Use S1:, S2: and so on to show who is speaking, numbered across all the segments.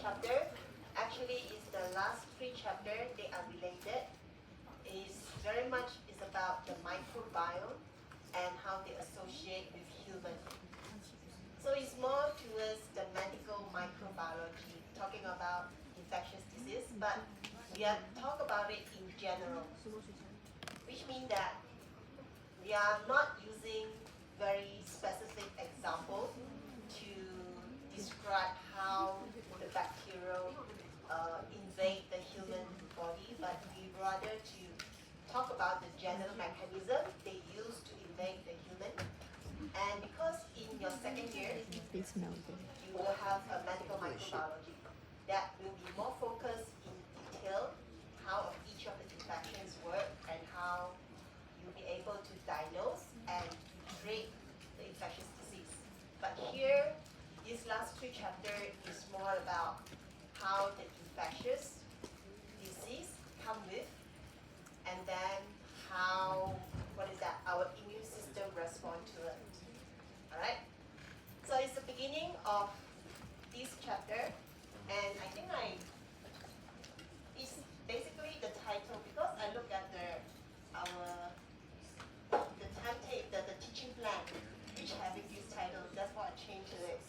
S1: chapter actually is the last three chapters. They are related. Is very much is about the microbiome and how they associate with human. So it's more towards the medical microbiology, talking about infectious disease, but we are talk about it in general, which means that we are not using very specific example to describe how the bacterial invade the human body, but we rather to talk about the general mechanism they use to invade the human. And because in your second year, you will have a medical microbiology that will be more focused in detail how each of the infections work and how you'll be able to diagnose and treat the infectious disease. But here, this last three chapters is more about how the infectious disease come with, and then how, our immune system respond to it. All right? So it's the beginning of this chapter, and I think it's basically the title, because I look at the timetable, the teaching plan, which having this title, that's why I changed it.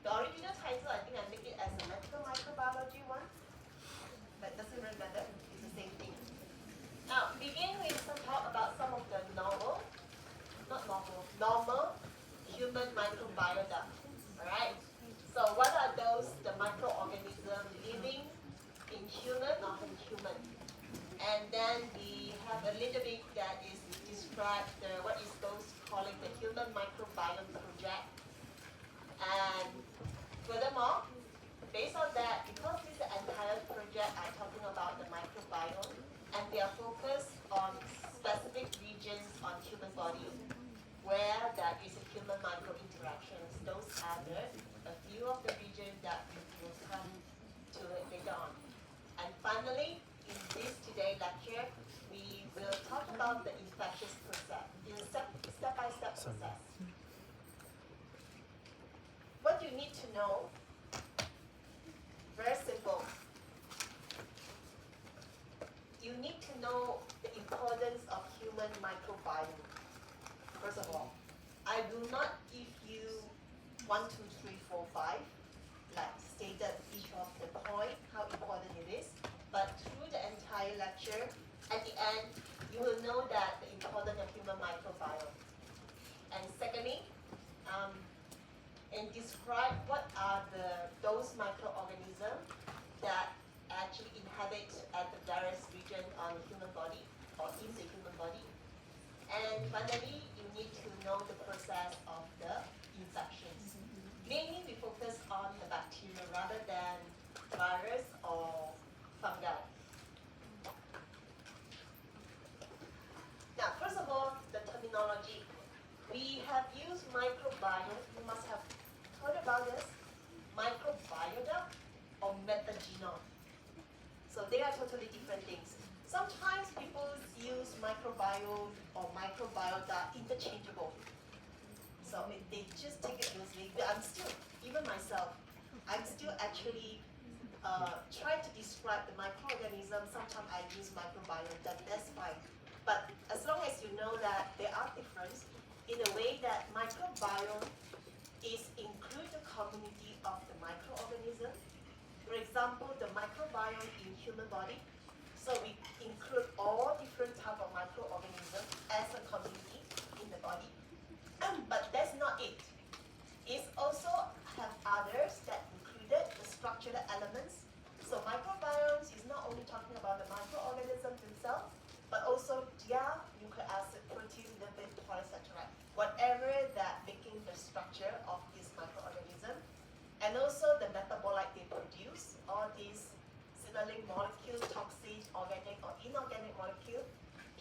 S1: The original title, I think I make it as a medical microbiology one, but it doesn't really matter, it's the same thing. Now, begin with some talk about some of the normal human microbiota. Alright? So what are those, the microorganisms living in human or non-human? And then we have a little bit that is described what is those calling the Human Microbiome Project. And furthermore, based on that, because this entire project are talking about the microbiome, and they are focused on specific regions on human body where there is a human micro interactions. Those are a few of the regions that we will come to later on. And finally, in this today lecture, we will talk about the infectious process, in step-by-step process. What you need to know, very simple. You need to know the importance of human microbiome. First of all, I will not give you 1, 2, 3, 4, 5, like stated each of the point, how important it is. But through the entire lecture, at the end, you will know that the importance of human microbiome. And secondly, and describe what are those microorganisms that actually inhabit at the various region on the human body or in the human body. And finally, you need to know the process of the infections. Mainly we focus on the bacteria rather than virus or fungi. Now, first of all, the terminology. We have used microbiome, you must have heard about this, microbiota or metagenome. So they are totally different things. Sometimes people use microbiome or microbiota interchangeable. So they just take it loosely. But I'm still, even myself, I'm still actually trying to describe the microorganism. Sometimes I use microbiome, that's fine. But as long as you know that there are differences in a way that microbiome is include the community of the microorganism. For example, the microbiome in human body. So we include all different type of microorganisms as a community in the body. But that's not it. It also have others that included the structural elements. So microbiomes is not only talking about the microorganisms themselves, but also their nucleic acid, protein, lipid, polysaccharide, whatever that making the structure of this microorganism, and also the metabolite they produce, all these signaling molecules, toxins, organic or inorganic molecules,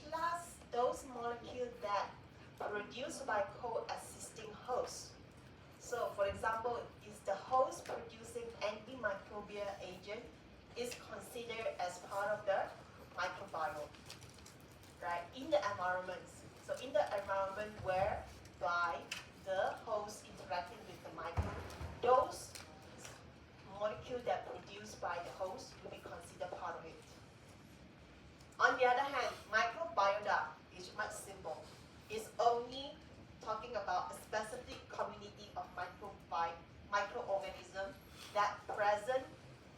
S1: plus those molecules that are produced by co-assisting hosts. So, for example, is the host producing antimicrobial agent is considered as part of the microbiome, right? In the environment. So, in the environment whereby the host interacting with the microbe, those molecules talking about a specific community of microorganisms that present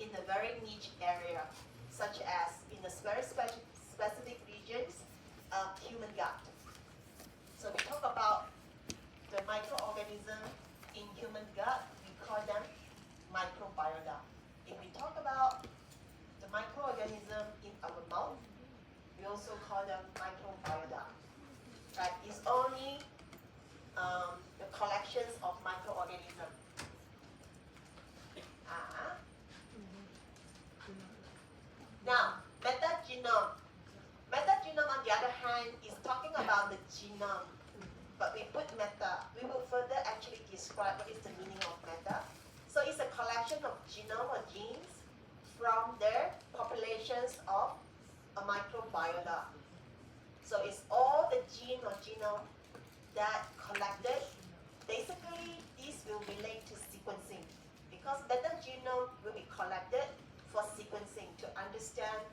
S1: in a very niche area, such as in a very specific regions, human gut. So we talk about the microorganism in human gut, we call them microbiota. If we talk about the microorganism in our mouth, we also call them microbiota. Right? It's only the collections of microorganisms. Now, metagenome. Metagenome, on the other hand, is talking about the genome. But we put meta. We will further actually describe what is the meaning of meta. So it's a collection of genome or genes from the populations of a microbiota. So it's all the gene or genome that collected. Basically, this will relate to sequencing because metagenome will be collected for sequencing to understand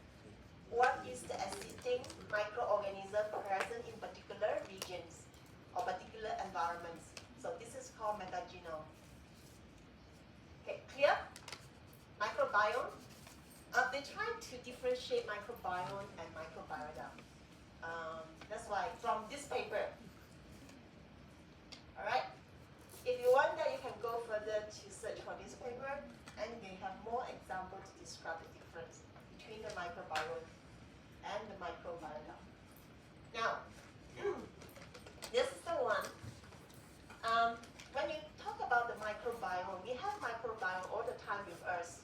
S1: what is the existing microorganism present in particular regions or particular environments. So this is called metagenome. Okay, clear? Microbiome. They try to differentiate microbiome and microbiota. That's why from this paper, all right. If you want that, you can go further to search for this paper, and they have more examples to describe the difference between the microbiome and the microbiota. Now, this is the one. When you talk about the microbiome, we have microbiome all the time with us,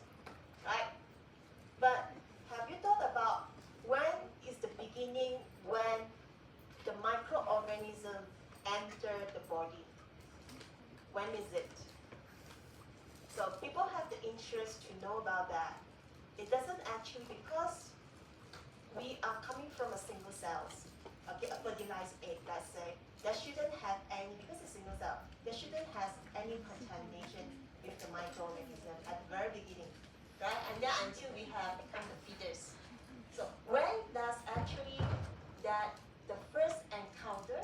S1: right? But have you thought about when is the beginning when the microorganism enter the body? When is it? So people have the interest to know about that. It doesn't actually, because we are coming from a single cells, okay, a fertilized egg, let's say, there shouldn't have any, because it's single cell, there shouldn't have any contamination with the microorganism at the very beginning, right? And then until we have become the feeders. So when does actually that the first encounter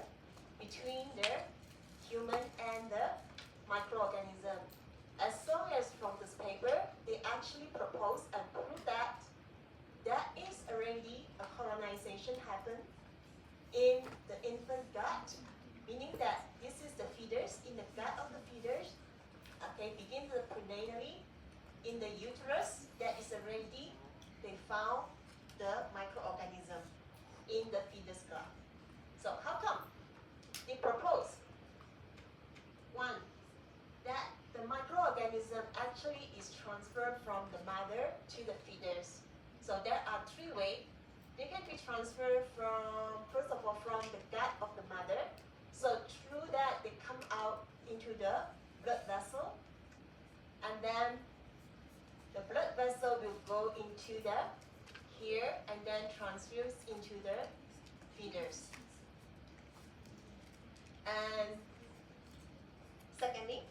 S1: between the human and the microorganism? As long as from this paper, they actually propose and prove that there is already a colonization happen in the infant gut, meaning that this is the feeders, in the gut of the feeders, okay, begin the prenatally, in the uterus, that is already, they found the microorganism in the fetus gut. So how come? They propose, one, that the microorganism actually is transferred from the mother to the feeders. So there are three ways. They can be transferred from, first of all, from the gut of the mother. So through that, they come out into the blood vessel. And then the blood vessel will go into the here and then transfers into the feeders. And secondly,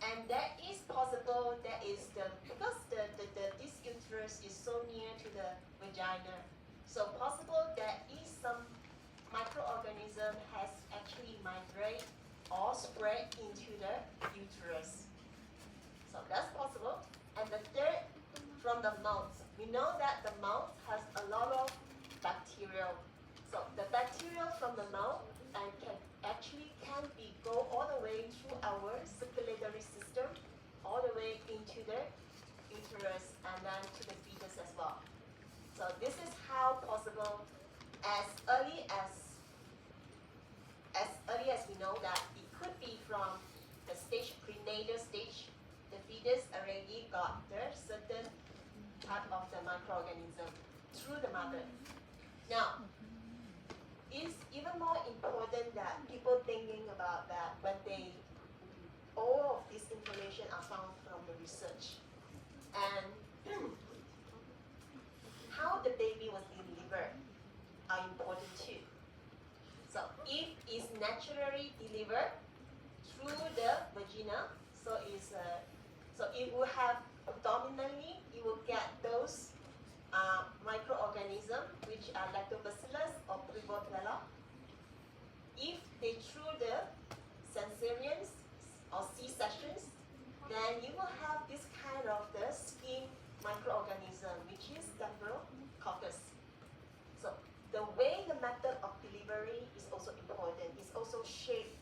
S1: and that is possible, that is because this uterus is so near to the vagina, so possible that is some microorganism has actually migrated or spread into the uterus. So that's possible. And the third, from the mouth. We know that the mouth has a lot of bacteria. So the bacteria from the mouth and can go all the way through our circulatory system, all the way into the uterus and then to the fetus as well. So this is how possible as early as we know that it could be from the stage, prenatal stage, the fetus already got the certain part of the microorganism through the mother. Now, it's even more important that people thinking about that when all of this information are found from the research. And how the baby was delivered are important too. So if it's naturally delivered through the vagina, so it will have predominantly, you will get those microorganisms which are lactobacillus or Prevotella. If they through the then you will have this kind of the skin microorganism, which is Staphylococcus. So the way the method of delivery is also important. It's also shape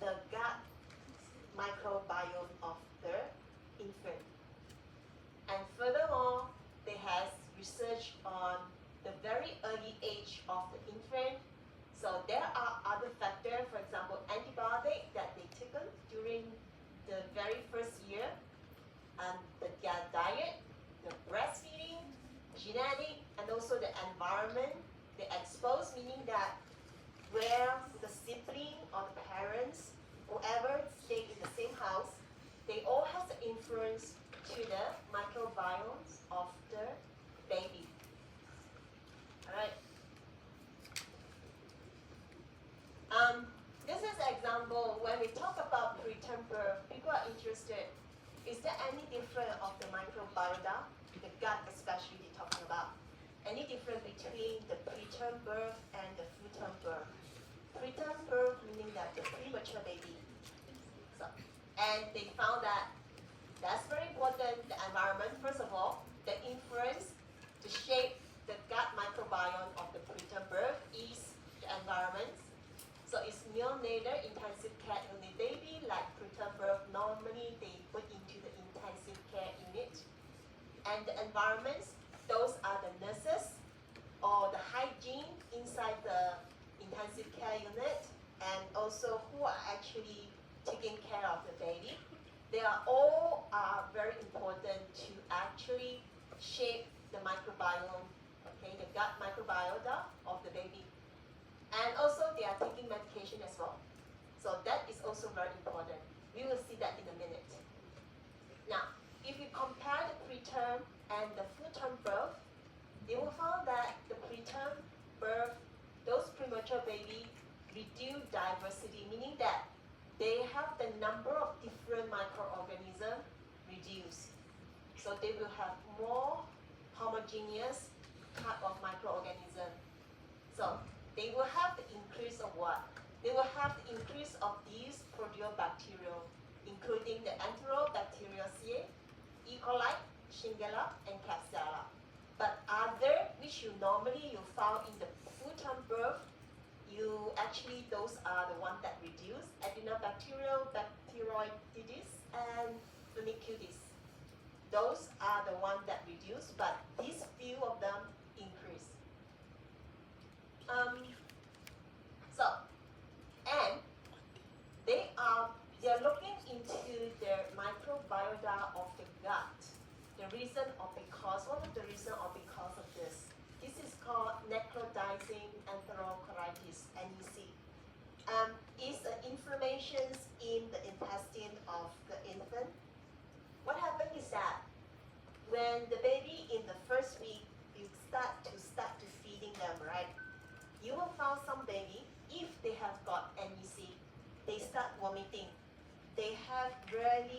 S1: the gut microbiome of the infant. And furthermore, they has research on the very early age of the infant. So there are other factors, for example, antibiotic that they taken during the very first year, and their diet, the breastfeeding, genetic, and also the environment they expose, meaning that where the sibling or the parents, whoever stay in the same house, they all have the influence to the microbiomes of the baby. Alright. This is an example when we talk about preterm birth, people are interested. Is there any difference of the microbiota, the gut especially they're talking about? Any difference between the preterm birth and the full-term birth? Preterm birth meaning that the premature baby. So, and they found that that's very important, the environment, first of all, the influence to shape the gut microbiome of the preterm birth is the environment. So it's neonatal intensive care unit baby, like preterm birth, normally they put into the intensive care unit. And the environments, those are the nurses or the hygiene inside the intensive care unit, and also who are actually taking care of the baby. They are all very important to actually shape the microbiome, okay, the gut microbiota of the baby. And also they are taking medication as well. So that is also very important. We will see that in a minute. Now, if you compare the preterm and the full-term birth, you will find that the preterm birth, those premature baby reduce diversity, meaning that they have the number of different microorganisms reduced. So they will have more homogeneous type of microorganism. So they will have the increase of what? They will have the increase of these proteobacterial, including the Enterobacteriaceae, E. coli, Shigella, and Klebsiella. But other, which you normally found in the full-term birth, you actually, those are the ones that reduce, Adenobacterial, Bacteroidetes, and Firmicutes. Those are the ones that reduce, but these few of them increase. And they're looking into the microbiota of the gut. The reason or because, one of the reason or because of this. This is called necrotizing enterocolitis, NEC. It's inflammation in the intestine of the infant. What happens is that when the baby in the first week, you start to feeding them, right? You will find some baby, if they have got NEC, they start vomiting. They have very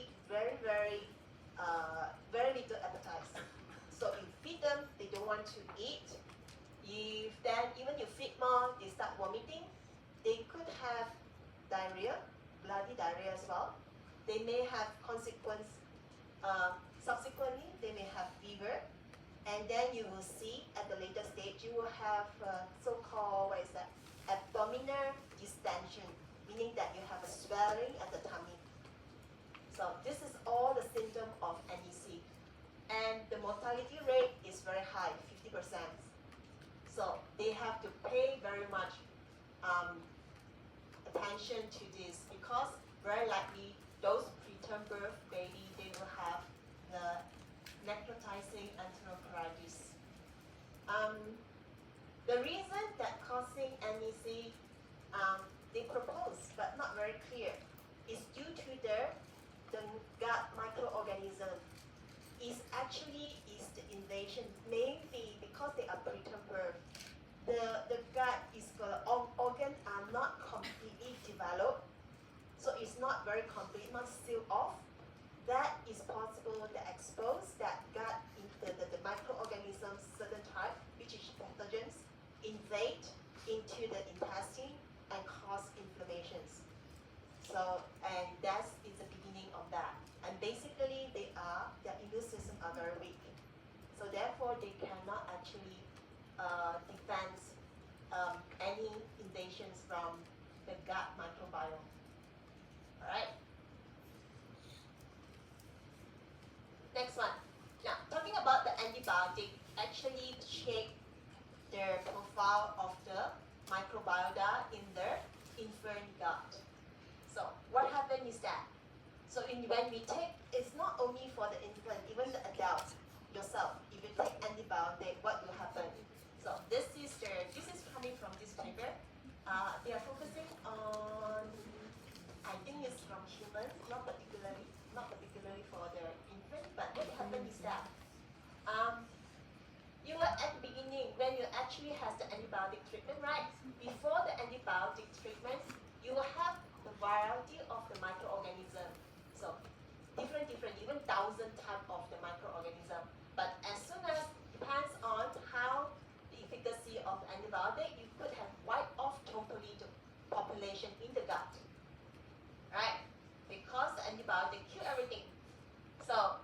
S1: little appetite. So you feed them, they don't want to eat. Even you feed more, they start vomiting. They could have diarrhea, bloody diarrhea as well. They may have subsequently, they may have fever. And then you will see at the later stage, you will have so-called, abdominal distension, meaning that you have a swelling at the tummy. So this is all the symptom of NEC. And the mortality rate is very high, 50%. So they have to pay very much attention to this, because very likely those preterm birth baby, they will have the necrotizing enterocolitis. The reason that causing NEC, they propose, but not very clear, is due to the gut microorganism. Is the invasion, mainly because they are preterm birth. The gut is organ are not completely developed, so it's not very complete, not sealed off. That is possible to expose that gut into the microorganisms, certain type, which is pathogens, invade into the intestine and cause inflammations. So, and that is the beginning of that. And defends any invasions from the gut microbiome. Alright? Next one. Now, talking about the antibiotic actually shape the profile of the microbiota in the infant gut. So, what happened is that, so when we take, it's not only for the infant, even the adult yourself, if you take antibiotic, what will happen? So, this is coming from this paper. They are focusing on, I think it's from humans, not particularly for the infant, but what happened is that you were at the beginning when you actually has the antibiotic treatment, right? Before the antibiotic treatment, you will have the variety of the microorganism. So different, even 1,000 type of the microorganism. But as soon as depends on how the efficacy of the antibiotic, you could have wiped off totally the population in the gut, right? Because the antibiotic kill everything. So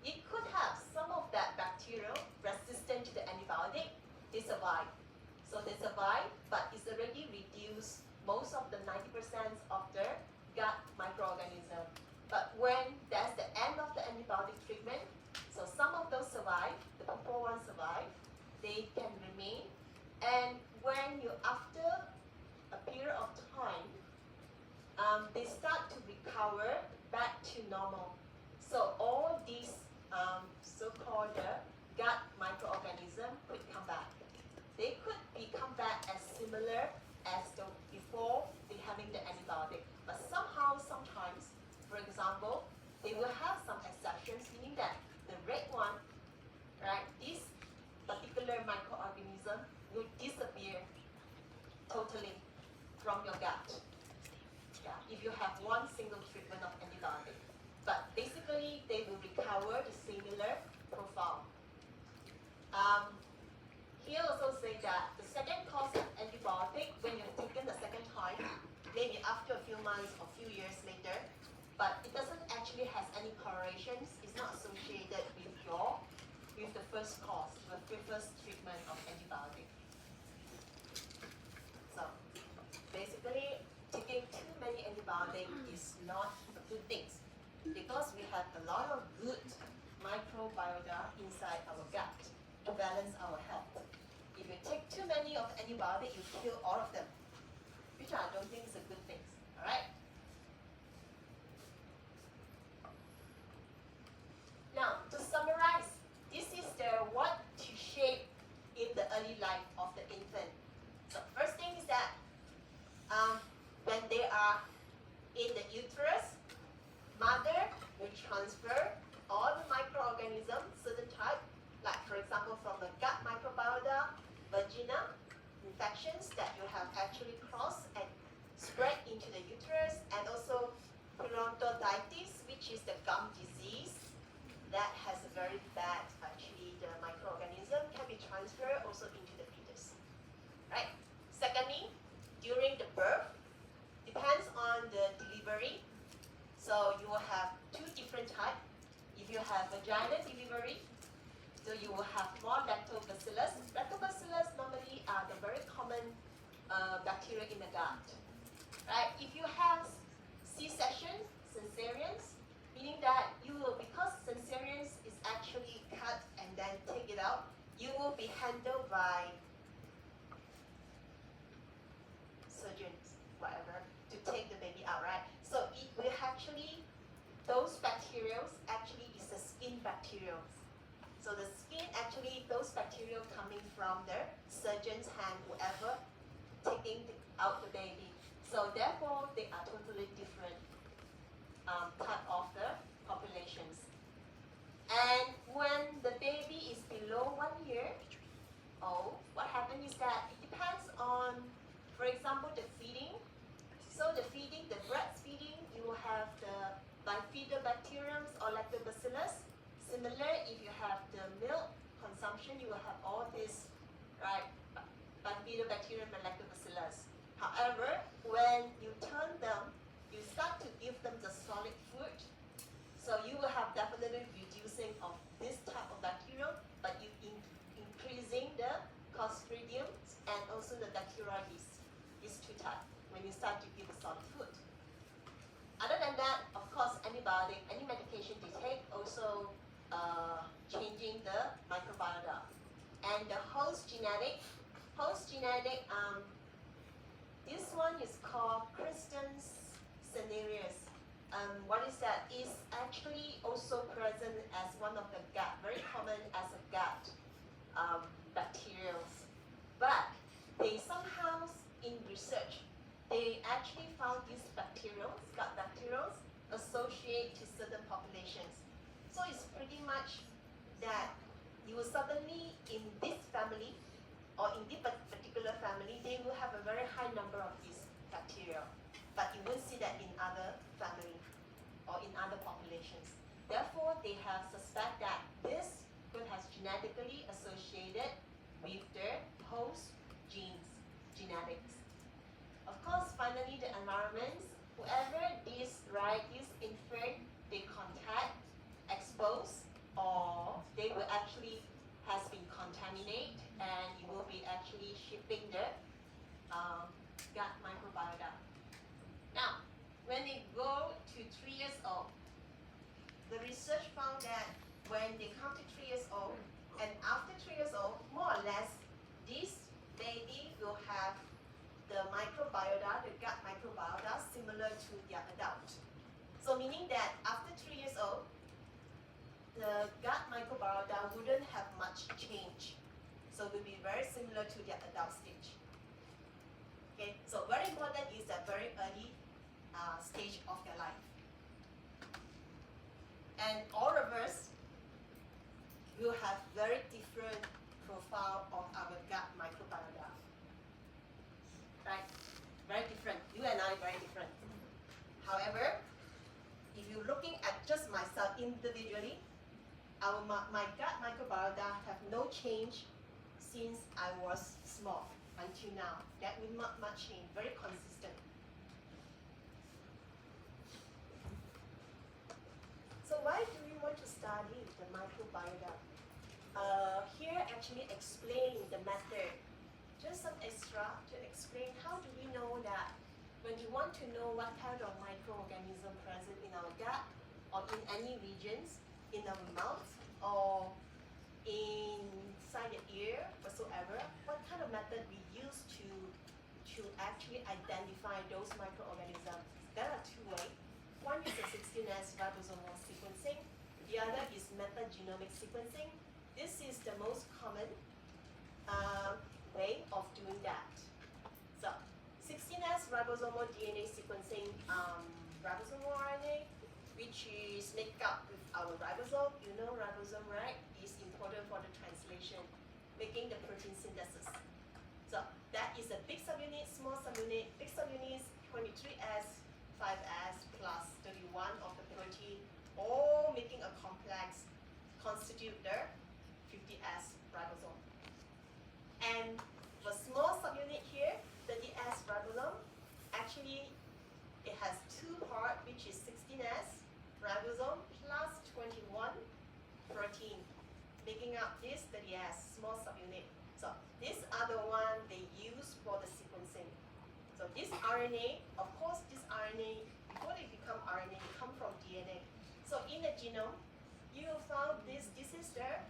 S1: it could have some of that bacteria resistant to the antibiotic, they survive. So they survive, but it's already reduced most of the 90% of the gut microorganism. But when that's the end of the antibiotic treatment, so some of those survive, the poor ones survive, they can remain. And when you, after a period of time, they start to recover back to normal. So all these so-called gut microorganism could come back. They could come back as similar as the before they having the antibiotic. But somehow, sometimes, for example, they will have some exceptions, meaning that the red one, right, this particular microorganism will disappear totally from your gut. Yeah, if you have one single treatment of antibiotic. But basically, they will recover the similar profile. Here also say that the second course of antibiotic, when you've taken the second time, maybe after a few months or few years later, but it doesn't actually have any correlations. It's not associated with the first course, with the first treatment of antibiotic. So basically, taking too many antibiotics is not a good thing, because we have a lot of good microbiota inside our gut to balance our health. If you take too many of antibiotics, you kill all of them, which I don't think is a good thing. Alright? Now, to summarize, this is the what to shape in the early life of the infant. So first thing is that when they are in the uterus, mother will transfer all the microorganisms, certain type, like for example from the gut microbiota, vagina infections that you have actually crossed and spread into the uterus, and also periodontitis, which is the gum disease that has a very bad, actually the microorganism can be transferred also into the fetus. Right? Secondly, during the birth, depends on the delivery. So you will have two different types. If you have vaginal delivery, so you will have more lactobacillus. Lactobacillus normally are the very common bacteria in the gut. Right? If you have C-section, cesareans, meaning that you will, because cesareans is actually cut and then take it out, you will be handled by surgeons, whatever, to take the baby out, right? So it will actually, those bacteria actually is the skin bacteria. So the skin actually, those bacteria coming from the surgeon's hand, whoever taking out the baby. So therefore, they are totally different type of the populations. And when the baby is below 1 year old, what happens is that it depends on, for example, the feeding. So the feeding, the breastfeeding, you will have the bifidobacterium or lactobacillus. Similar, if you have the milk consumption, you will have all this, right, bifidobacterium and lactobacillus. However, when you turn them, you start to give them the solid food. So you will have definitely reducing of this type of bacteria, but you increasing the when you start to give a solid food. Other than that, of course, antibiotic, any medication they take also changing the microbiota. And the host genetic, this one is called Christian's scenarios. What is that? Is actually also present as one of the gut, very common as a gut bacterials. But they somehow, in research, they actually found these bacterials, gut bacterials, associate to certain populations. So it's pretty much that you will suddenly, in this family, or in this particular family, they will have a very high number of these bacteria. But you won't see that in other family or in other populations. Therefore, they have suspect that this could have genetically associated with the host genes, genetics. Of course, finally, the environment, whoever these infect, they contact, expose, or they will actually has been contaminated, and you will be actually shipping the gut microbiota. Now, when they go to 3 years old, the research found that when they come to 3 years old, and after 3 years old, more or less, this baby will have the microbiota, the gut microbiota, similar to their adult. So meaning that after 3 years old, the gut microbiota wouldn't have much change. So it will be very similar to their adult stage. Okay, so very important is that very early stage of their life. And all of us will have very different profile of our gut microbiota. Right? Very different. You and I very different. However, if you're looking at just myself individually, my gut microbiota have no change since I was small until now. That will not much change, very consistent. So why do we want to study the microbiota? Here actually explain the method. Just some extra to explain how do we know that when you want to know what kind of microorganism present in our gut or in any regions in our mouth or inside the ear whatsoever, what kind of method we use to actually identify those microorganisms? There are two ways. One is the 16S ribosomal sequencing. The other is metagenomic sequencing. This is the most common way of doing that. So 16S ribosomal DNA sequencing, ribosomal RNA, which is made up with our ribosome. You know ribosome, right? Is important for the translation, making the protein synthesis. So that is a big subunit, small subunit. Big subunit is 23S, 5S plus 31 of the protein, all making a complex, constitute the 50S ribosome. And the small subunit here, 30S ribosome, actually it has two parts, which is 16S ribosome plus 21 protein, making up this 30S small subunit. So these are the one they use for the sequencing. So this RNA, of course, this RNA, before they become RNA, they come from DNA. So in the genome, you will find this is the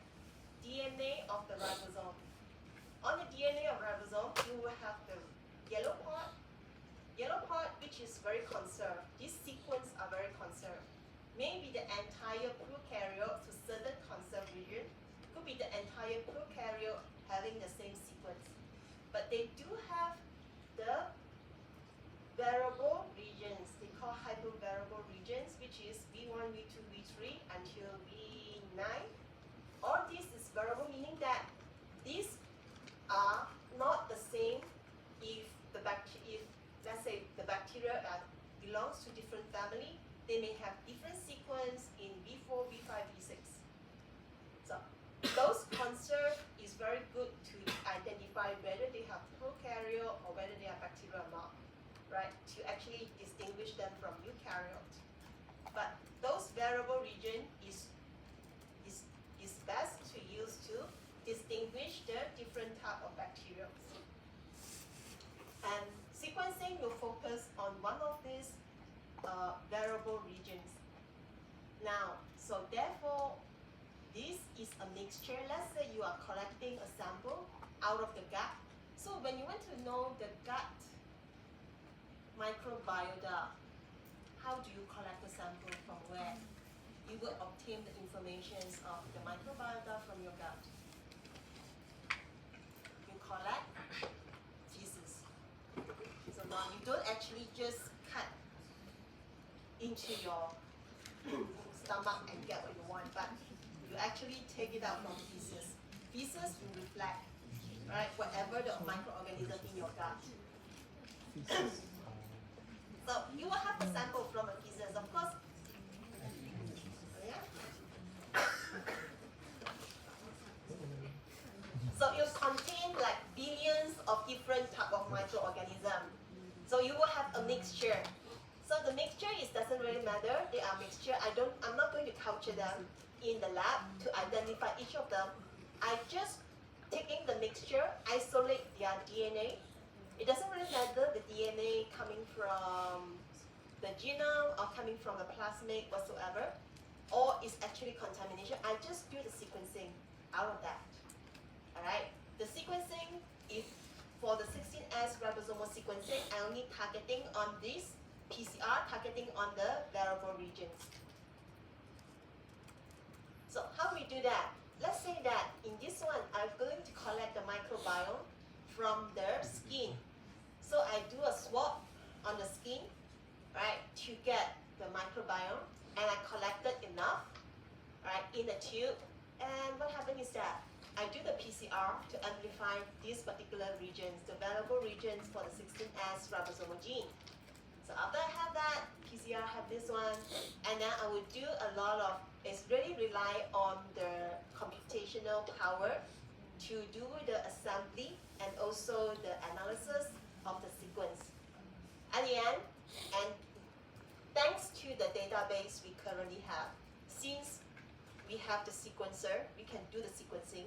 S1: DNA of the ribosome. On the DNA of ribosome, you will have the yellow part which is very conserved. These sequence are very conserved. Maybe the entire prokaryote to certain conserved region, could be the entire prokaryote having the same sequence. But they do have the variable regions, they call hypervariable regions, which is V1, V2, V3 until V9. All this is variable, meaning that these are not the same if let's say the bacteria belongs to different family, they may have different sequence in V4, V5, V6. So those conserved is very good to identify whether they have prokaryote or whether they are bacteria or not, right? To actually distinguish them from eukaryote. But those variable region is best to use to distinguish the different type of bacteria. And sequencing will focus variable regions. Now, so therefore, this is a mixture. Let's say you are collecting a sample out of the gut. So when you want to know the gut microbiota, how do you collect the sample from where? You will obtain the information of the microbiota from your gut. You collect feces. So now you don't actually just cut into your stomach and get what you want, but you actually take it out from feces. Feces will reflect, right, whatever the microorganism in your gut. So you will have a sample from a feces, of course. Yeah. So it will contain like billions of different type of microorganisms. So you will have a mixture. So the mixture doesn't really matter. They are mixture. I'm not going to culture them in the lab to identify each of them. I just taking the mixture, isolate their DNA. It doesn't really matter the DNA coming from the genome or coming from the plasmid whatsoever, or is actually contamination. I just do the sequencing out of that. All right. The sequencing is for the 16S ribosomal sequencing. I only targeting on this PCR, targeting on the variable regions. So how do we do that? Let's say that in this one, I'm going to collect the microbiome from the skin. So I do a swab on the skin, right, to get the microbiome, and I collected enough, right, in the tube. And what happened is that I do the PCR to amplify these particular regions, the variable regions for the 16S ribosomal gene. So after I have that, PCR have this one, and then I will do a lot of, it's really rely on the computational power to do the assembly and also the analysis of the sequence. At the end, and thanks to the database we currently have, since we have the sequencer, we can do the sequencing.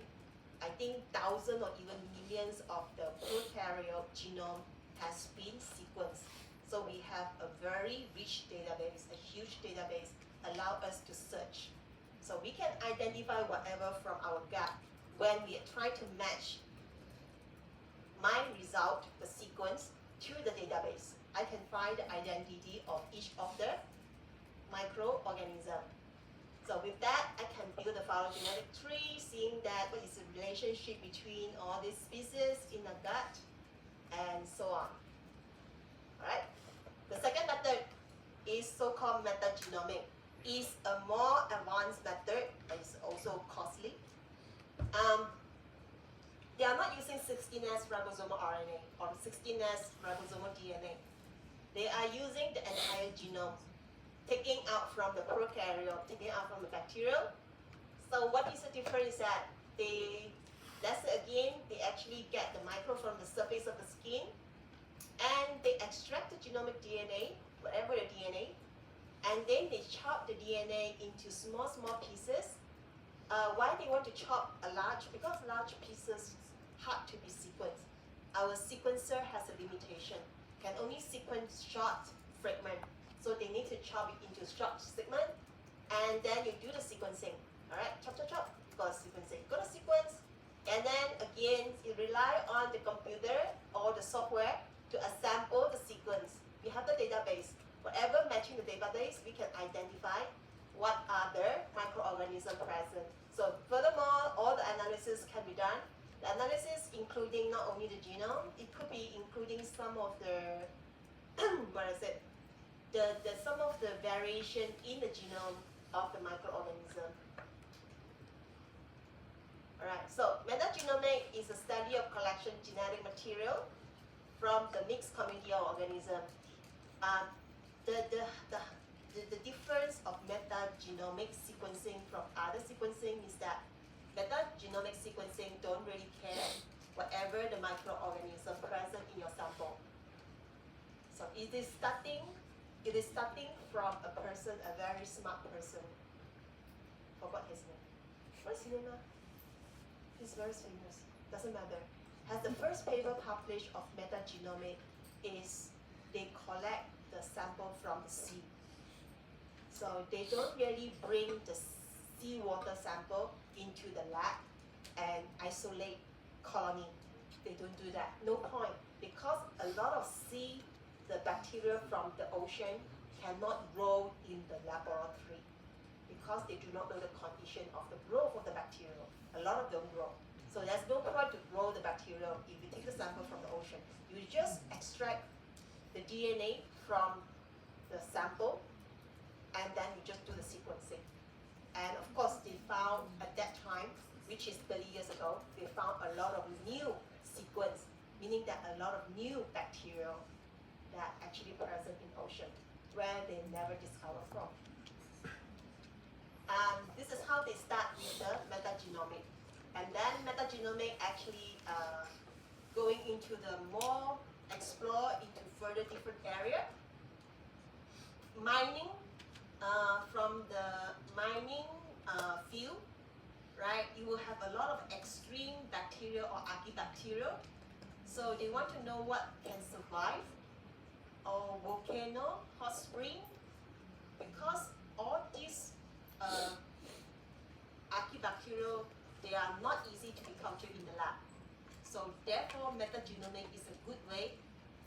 S1: I think thousands or even millions of the prokaryote genome has been sequenced. So we have a very rich database, a huge database, allow us to search. So we can identify whatever from our gut when we try to match my result, the sequence, to the database. I can find the identity of each of the microorganism. So with that, I can build a phylogenetic tree, seeing that what is the relationship between all these species in the gut, and so on. Alright? The second method is so-called metagenomic. It's a more advanced method, but it's also costly. They are not using 16S ribosomal RNA or 16S ribosomal DNA. They are using the entire genome, taking out from the prokaryote, taking out from the bacterial. So what is the difference is that that's again, they actually get the micro from the surface of the skin, and they extract the genomic DNA, whatever the DNA, and then they chop the DNA into small pieces. Why they want to chop a large? Because large pieces hard to be sequenced. Our sequencer has a limitation, can only sequence short fragment. So they need to chop it into short segment, and then you do the sequencing. All right, chop, go to sequencing, go to sequence, and then again, you rely on the computer or the software to assemble the sequence. We have the database. Whatever matching the database, we can identify what are the microorganisms present. So furthermore, all the analysis can be done. The analysis including not only the genome, it could be including some of the, some of the variation in the genome of the microorganism. Alright, so metagenomic is a study of collection genetic material from the mixed community of organisms. The difference of metagenomic sequencing from other sequencing is that metagenomic sequencing don't really care whatever the microorganism present in your sample. So it is starting from a person, a very smart person. Forgot his name. What is his name now? He's very famous. Doesn't matter. Has the first paper published of metagenomic is they collect the sample from the seed. So they don't really bring the seawater sample into the lab and isolate colony. They don't do that. No point, because a lot of the bacteria from the ocean cannot grow in the laboratory because they do not know the condition of the growth of the bacteria. A lot of them grow. So there's no point to grow the bacteria if you take the sample from the ocean. You just extract the DNA from the sample and then you just do the sequencing. And of course, they found at that time, which is 30 years ago, they found a lot of new sequence, meaning that a lot of new bacteria that actually present in ocean where they never discovered from. This is how they start with the metagenomic. And then metagenomic actually going into the more explore into further different area. Mining, from the mining field, right, you will have a lot of extreme bacteria or archaebacteria. So they want to know what can survive, or volcano, hot spring, because all these archaebacteria, they are not easy to be cultured in the lab. So therefore, metagenomic is a good way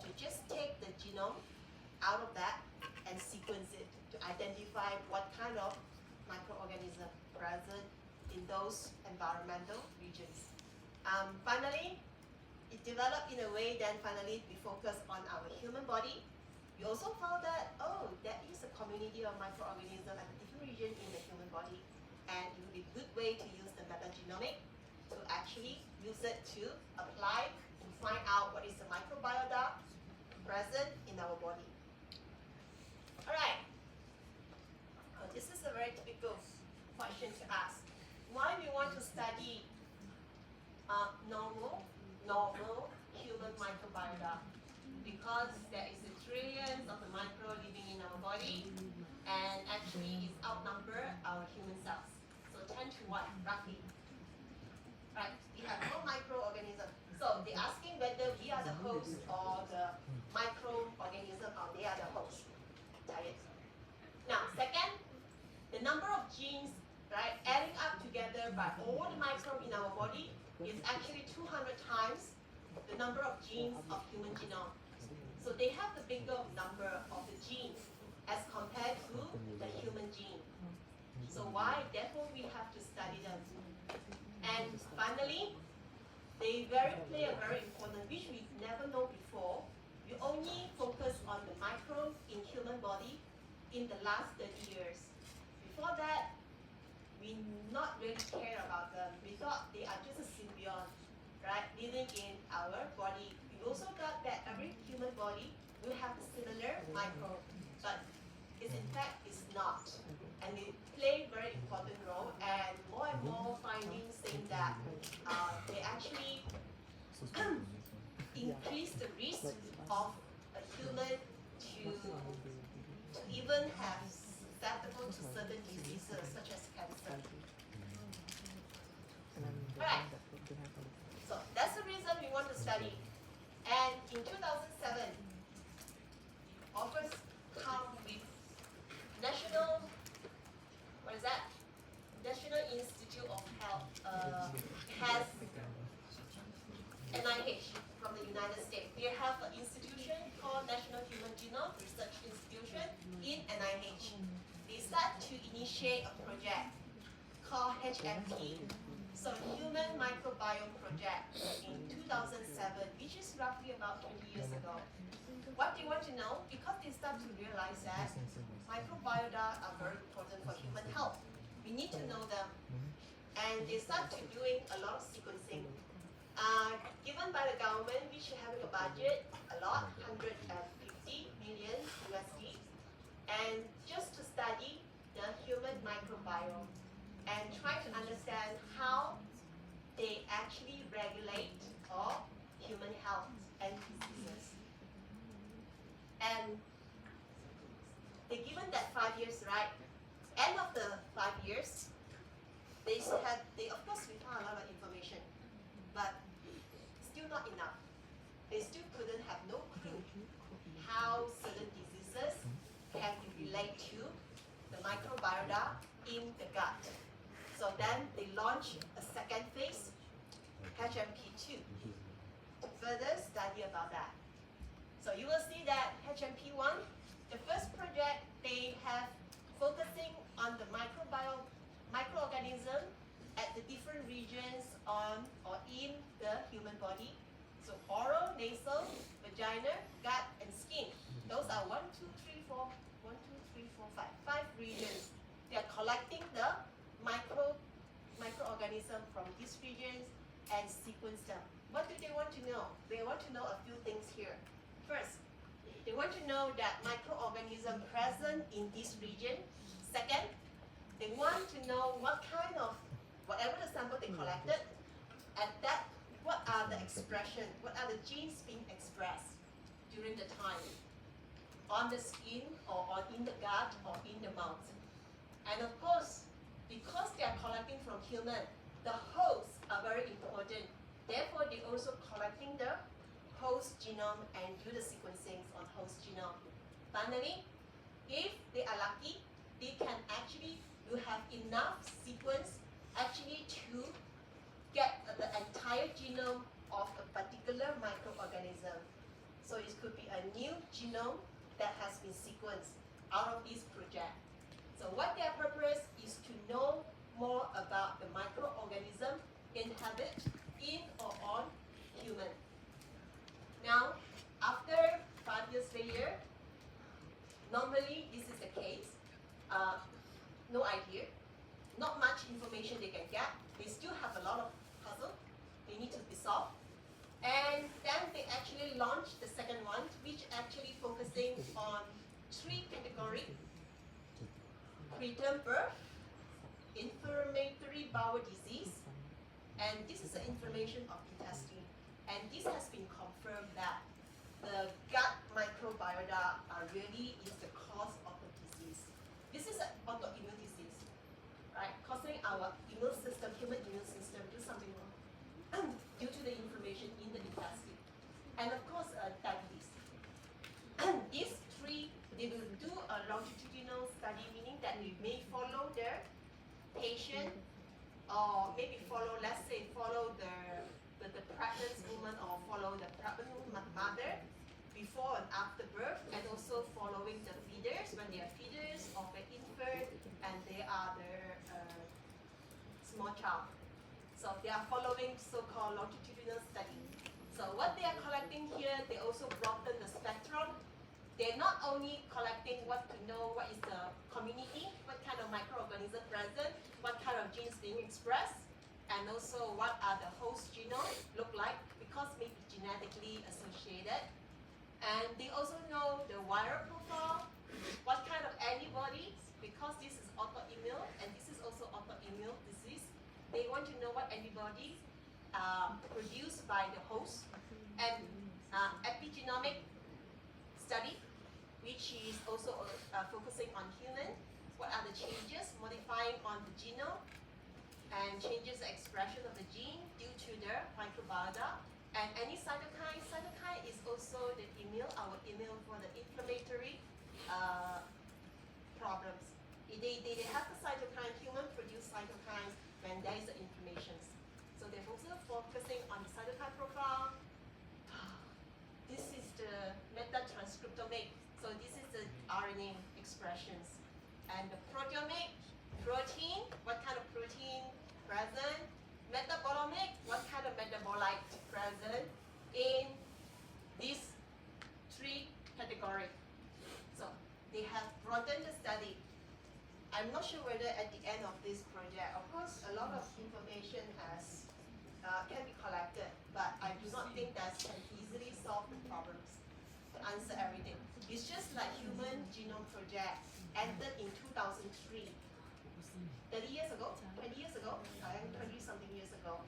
S1: to just take the genome out of that and sequence it to identify what kind of microorganism present in those environmental regions. Finally, it developed in a way, then finally we focus on our human body. We also found that, oh, there is a community of microorganisms at a different region in the human body, and it would be a good way to use the metagenomic to actually use it to apply to find out what is the microbiota present in our body. Alright, this is a very typical question to ask. Why we want to study normal human microbiota? Because there is a trillions of the micro living in our body, and actually it's outnumber our human cells. So 10 to 1, roughly. Right, we have no microorganism. So they're asking whether we are the host or the microorganism or they are the host. Right? Now, second, the number of genes, right, adding up together by all the microbes in our body is actually 200 times the number of genes of human genome. So they have the bigger number of the genes as compared to the human gene. So why? Therefore, we have to study them. And finally, they play a very important, which we never know before. We only focus on the microbe in human body in the last 30 years. Before that, we not really care about them. We thought they are just a symbiont, right, living in our body. We also thought that every human body will have a similar microbe, but it's in fact it's not. And they play a very important role, and more findings saying that they actually increase the risk of a human to even have susceptible to certain diseases such as cancer. Alright, so that's the reason we want to study. And in 2007, offers come with National Institute of Health, has NIH from the United States. They have an institution called National Human Genome Research Institution in NIH. They start to initiate a project called HMP, so Human Microbiome Project, in 2007, which is roughly about 20 years ago. What they want to know, because they start to realize that microbiota are very important for human health. We need to know them. And they start to doing a lot of sequencing. Given by the government, which is having a budget, a lot, 150 million USD, and just to study the human microbiome and try to understand how they actually regulate human health and diseases. And they given that 5 years, right? End of the 5 years, of course we found a lot of information, but still not enough. They still couldn't have no clue how certain diseases can be related to the microbiota in the gut. So then they launched a second phase, HMP2, to further study about that. So you will see that HMP1, the first project, they have focusing on the microorganism at the different regions on or in the human body. So oral, nasal, vagina, gut, and skin. Those are 1, 2, 3, 4, 1, 2, 3, 4, 5. 5 regions. They are collecting the microorganism from these regions and sequence them. What do they want to know? They want to know a few things here. First, they want to know that microorganism present in this region. Second, they want to know what kind of, whatever the sample they collected, at that, what are the expression, what are the genes being expressed during the time on the skin or in the gut or in the mouth. And of course, because they are collecting from human, the hosts are very important. Therefore, they also collecting the host genome and do the sequencing on host genome. Finally, if they are lucky, they can actually, you have enough sequence actually to get the entire genome of a particular microorganism. So it could be a new genome that has been sequenced out of this project. So what their purpose is to know more about the microorganism inhabit in or on human. Now, after 5 years later, normally this is the case. No idea, not much information they can get. They still have a lot of puzzle they need to be solved. And then they actually launched the second one, which actually focusing on 3 categories: preterm birth, inflammatory bowel disease, and this is the inflammation of intestine. And this has been confirmed that the gut microbiota are really is the cause of the disease. This is an autoimmune disease, right? Causing our immune system, human immune system, do something wrong due to the inflammation in the intestine. And of course, diabetes. These 3, they will do a longitudinal study, meaning that we may follow the patient or maybe follow, let's say, follow the pregnant woman or follow the pregnant mother before and after birth, and also following the feeders when they are feeders of the infant and they are the small child. So they are following so-called longitudinal study. So what they are collecting here, they also broaden the spectrum. They're not only collecting what to know what is the community, what kind of microorganism present, what kind of genes being expressed, and also what are the host genome look like, because maybe genetically associated. And they also know the viral profile, what kind of antibodies, because this is autoimmune and this is also autoimmune disease. They want to know what antibodies are produced by the host, and epigenomic study, which is also focusing on human. What are the changes modifying on the genome and changes the expression of the gene due to the microbiota. And any cytokine. Cytokine is also the immune, our immune for the inflammatory problems. They have the cytokine, human produce cytokines when there is the inflammation. So they're also focusing on the cytokine profile. This is the metatranscriptomate. So this is the RNA expressions. And the proteomic, protein, what kind of protein present? Metabolomic, what kind of metabolite present in these 3 categories. So they have broadened the study. I'm not sure whether at the end of this project, of course, a lot of information has can be collected, but I do not think that can easily solve the problems to answer everything. It's just like Human Genome Project entered in 2003. 30 years ago, 20 years ago, 20 something years ago,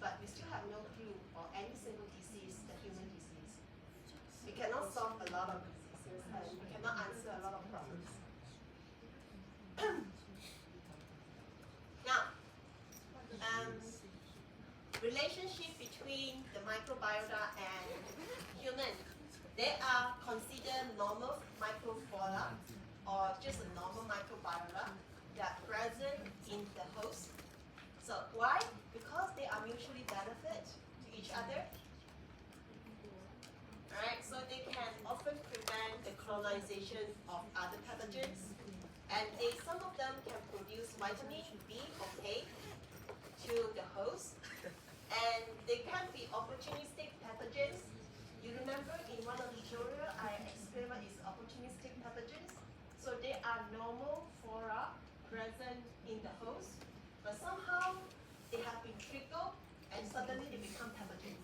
S1: but we still have no clue on any single disease, the human disease. We cannot solve a lot of diseases and we cannot answer a lot of problems. Now, relationship between the microbiota and human. They are considered normal microflora or just a normal microbiota that are present in the host. So why? Because they are mutually benefit to each other. Alright, so they can often prevent the colonization of other pathogens, and some of them can produce vitamin B or K to the host, and they can be opportunistic pathogens. You remember in one of the tutorials I explained what is opportunistic pathogens? So they are normal flora present in the host, but somehow they have been triggered and suddenly they become pathogens.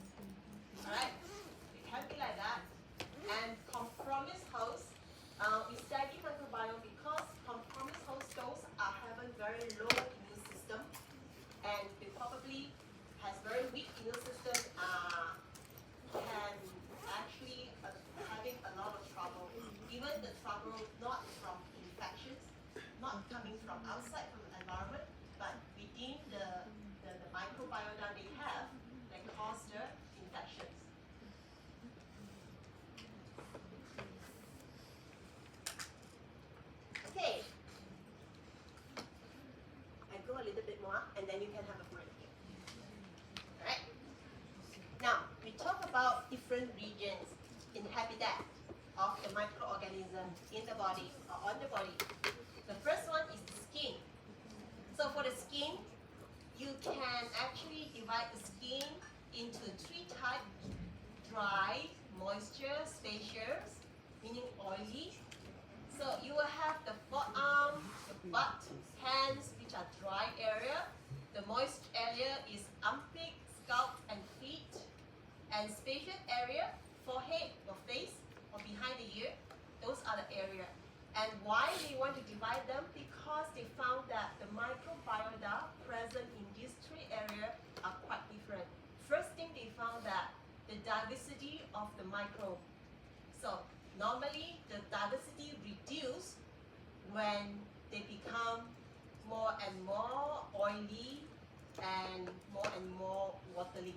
S1: Alright? It can be like that. And compromised hosts, we study microbiome because compromised hosts, those are having very low immune system, and they probably has very weak immune system, can actually having a lot of trouble. Even the trouble not from infections, not coming from outside from the environment, but within the microbiota they have that cause the infections. Okay. I go a little bit more and then you can have a break. Alright? Now, we talk about different regions in habitat of the microorganism in the body or on the body. The first one is the skin. So for the skin, you can actually divide the skin into 3 types: dry, moisture, spacious, meaning oily. So you will have the forearm, the butt, hands, which are dry area. The moist area is armpit, scalp, and feet. And spacious area, forehead or face or behind the ear, those are the area. And why they want to divide them? Because they found that the microbiota present in these 3 areas are quite different. First thing they found that the diversity of the microbe. So normally the diversity reduces when they become more and more oily and more watery.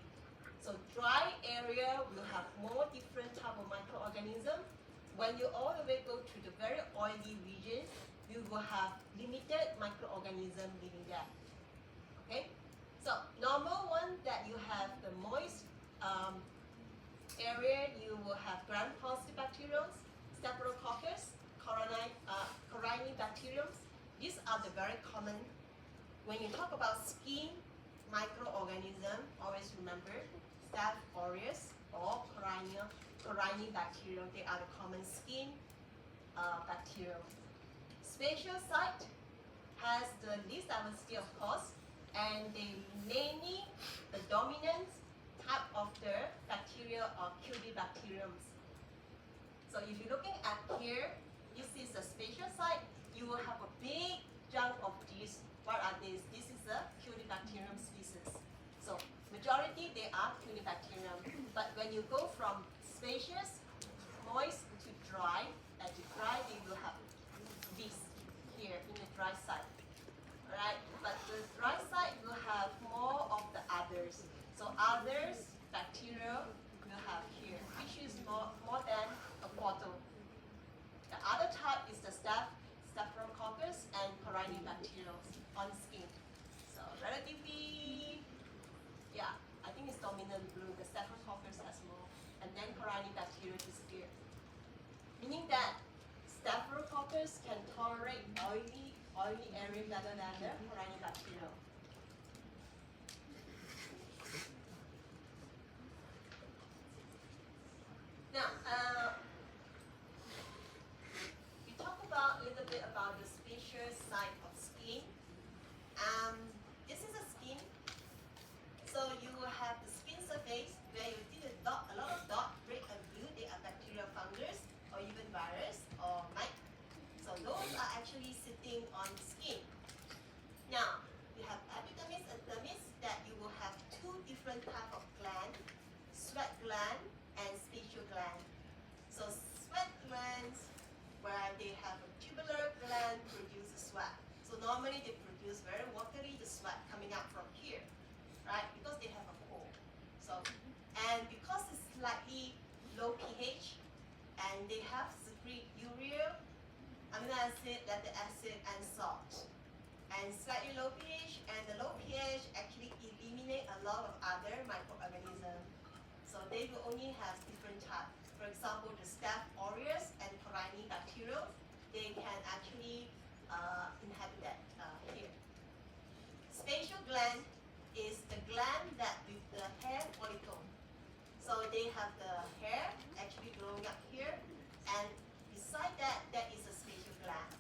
S1: So dry area will have more different type of microorganisms. When you all the way go to the very oily region, you will have limited microorganisms living there. Okay? So normal one that you have the moist area, you will have gram-positive bacterium, staphylococcus, corynebacterium. These are the very common. When you talk about skin microorganism, always remember Staph aureus or corynebacterium. They are the common skin bacterium. Spatial site has the least diversity, of course, and they mainly the dominant type of the bacteria are Cutibacteriums. So if you're looking at here, this is a spatial site. You will have a big chunk of these. What are these? This is a Cutibacterium species. So majority they are Cutibacterium. But when you go from spacious, moist to dry, at the dry they will have this here in the dry site. Alright? But the dry site will have more of the others. So others bacteria will have here, which is more than a quarter. The other type is the Staphylococcus and Corynebacterium on skin. So relatively, yeah, I think it's dominant blue. The Staphylococcus has more, and then Corynebacterium disappear. Meaning that Staphylococcus can tolerate oily area better than the Corynebacterium. Now, we talk about a little bit about the spacious side of skin. This is a skin. So you will have the skin surface where you see the dot, a lot of dot, red and blue. They are bacteria, fungus, or even virus or mite. So those are actually sitting on skin. Now, you have epidermis and dermis that you will have 2 different types of gland, sweat gland and spatial gland. acid, lactic acid, and salt. And slightly low pH, and the low pH actually eliminate a lot of other microorganisms. So they will only have different types. For example, the Staph aureus and Corynebacterial, they can actually inhabit that here. Spatial gland is the gland that with the hair follicle. So they have the hair actually growing up here, and beside that, that is a spatial gland.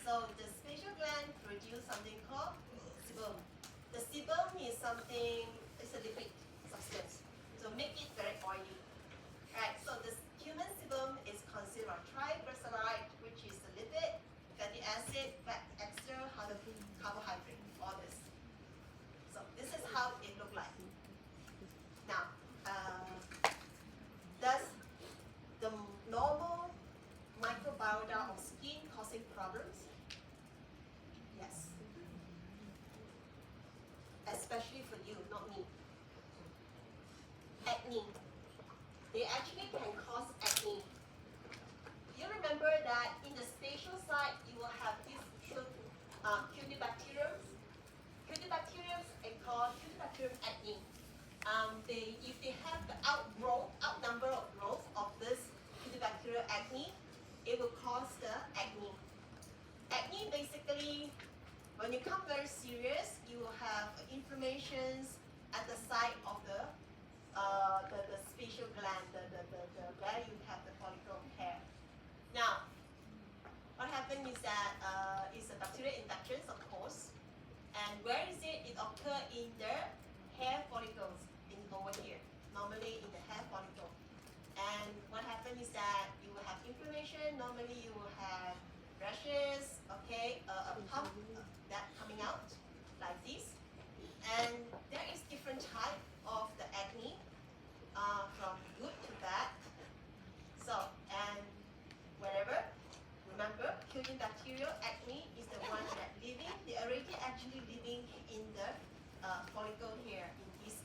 S1: So the spatial gland produce something called sebum. The sebum is something, it's a liquid substance. So make it very oily. Right, so the human sebum is consisted of triglyceride, which is the lipid, fatty acid, fat extra, carbohydrate, all this. So this is how it look like. Now, does the normal microbiota of skin causing problems? Yes. Especially for you, not me. Acne. They actually can cause acne. You remember that in the spatial side, you will have these Cutibacteriums. Cutibacteriums are called Cutibacterium acne. If they have the outnumber of growth of this Cutibacterial acne, it will cause the acne. Acne basically, when you come very serious, you will have inflammations at the site of the spatial gland, where you have the follicle hair. Now, what happens is that it's a bacterial infection, of course. And where is it? It occurs in the hair follicles over here, normally in the hair follicle. And what happens is that you will have inflammation. Normally you will have rashes, okay, a pump that coming out like this. And there is different type of the acne, from good to bad. So, and whatever, remember, Cutibacterial acne is the one that living, they already actually living in the follicle here, in this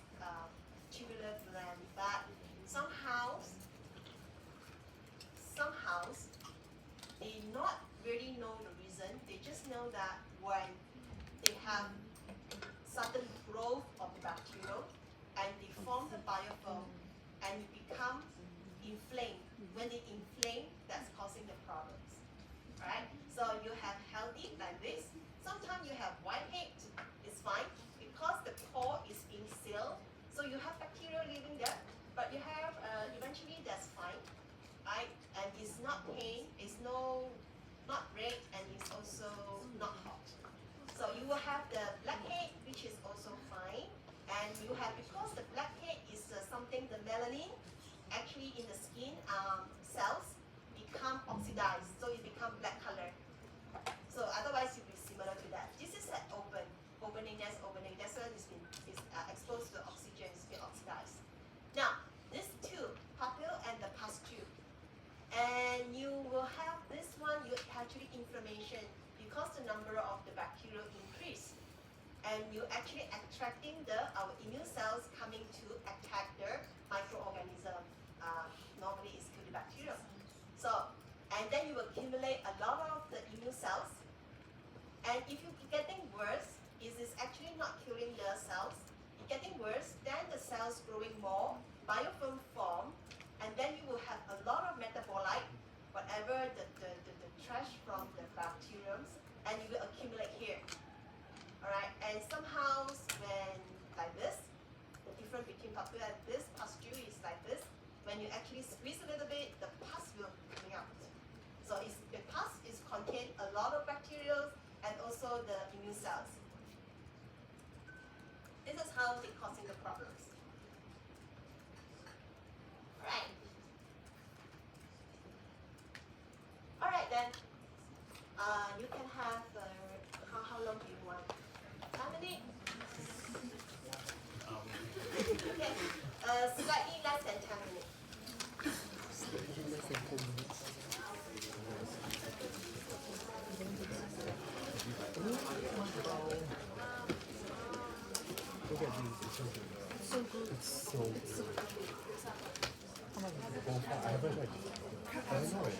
S1: tubular gland, but somehow they not really know the reason. They just know that when they have sudden growth of the bacteria and they form the biofilm and it become inflamed. When they inflame, that's causing the problems, right? So you have healthy like this. Sometimes you have whitehead, it's fine because the pore is being sealed. So you have bacteria living there, but you have eventually that's fine, right? And it's not pain, it's not red, and it's also not hot. So you will have the blackhead, which is also fine, and you have, because the blackhead is something, the melanin actually in the skin cells become oxidized, so it become black color. So otherwise it will be similar to that. This is an opening. That's why it's been exposed to oxygen, it's been oxidized. Now, these two, papule and the pus tube, and you will have this one, you actually inflammation because the number of the bacteria increase, and you actually attracting our immune cells coming to attack the microorganism. Normally it's Cutibacterium. So, and then you accumulate a lot of the immune cells, and if you're getting worse, it is actually not killing the cells. It's getting worse, then the cells growing more, biofilm form, and then you will have a lot of metabolite, whatever the trash from the bacteriums, and you will accumulate here. Alright, and somehow when like this, the difference between papule and this pustule is like this. When you actually squeeze a little bit, the pus will come out. So the pus is contain a lot of bacteria and also the immune cells. This is how they're causing the problems. Alright. Alright then. You can have how long do you want? How many? Okay. Slightly less than 10 minutes.
S2: Look at these, it's so good. It's so good. How much is it? I haven't tried. I don't know it.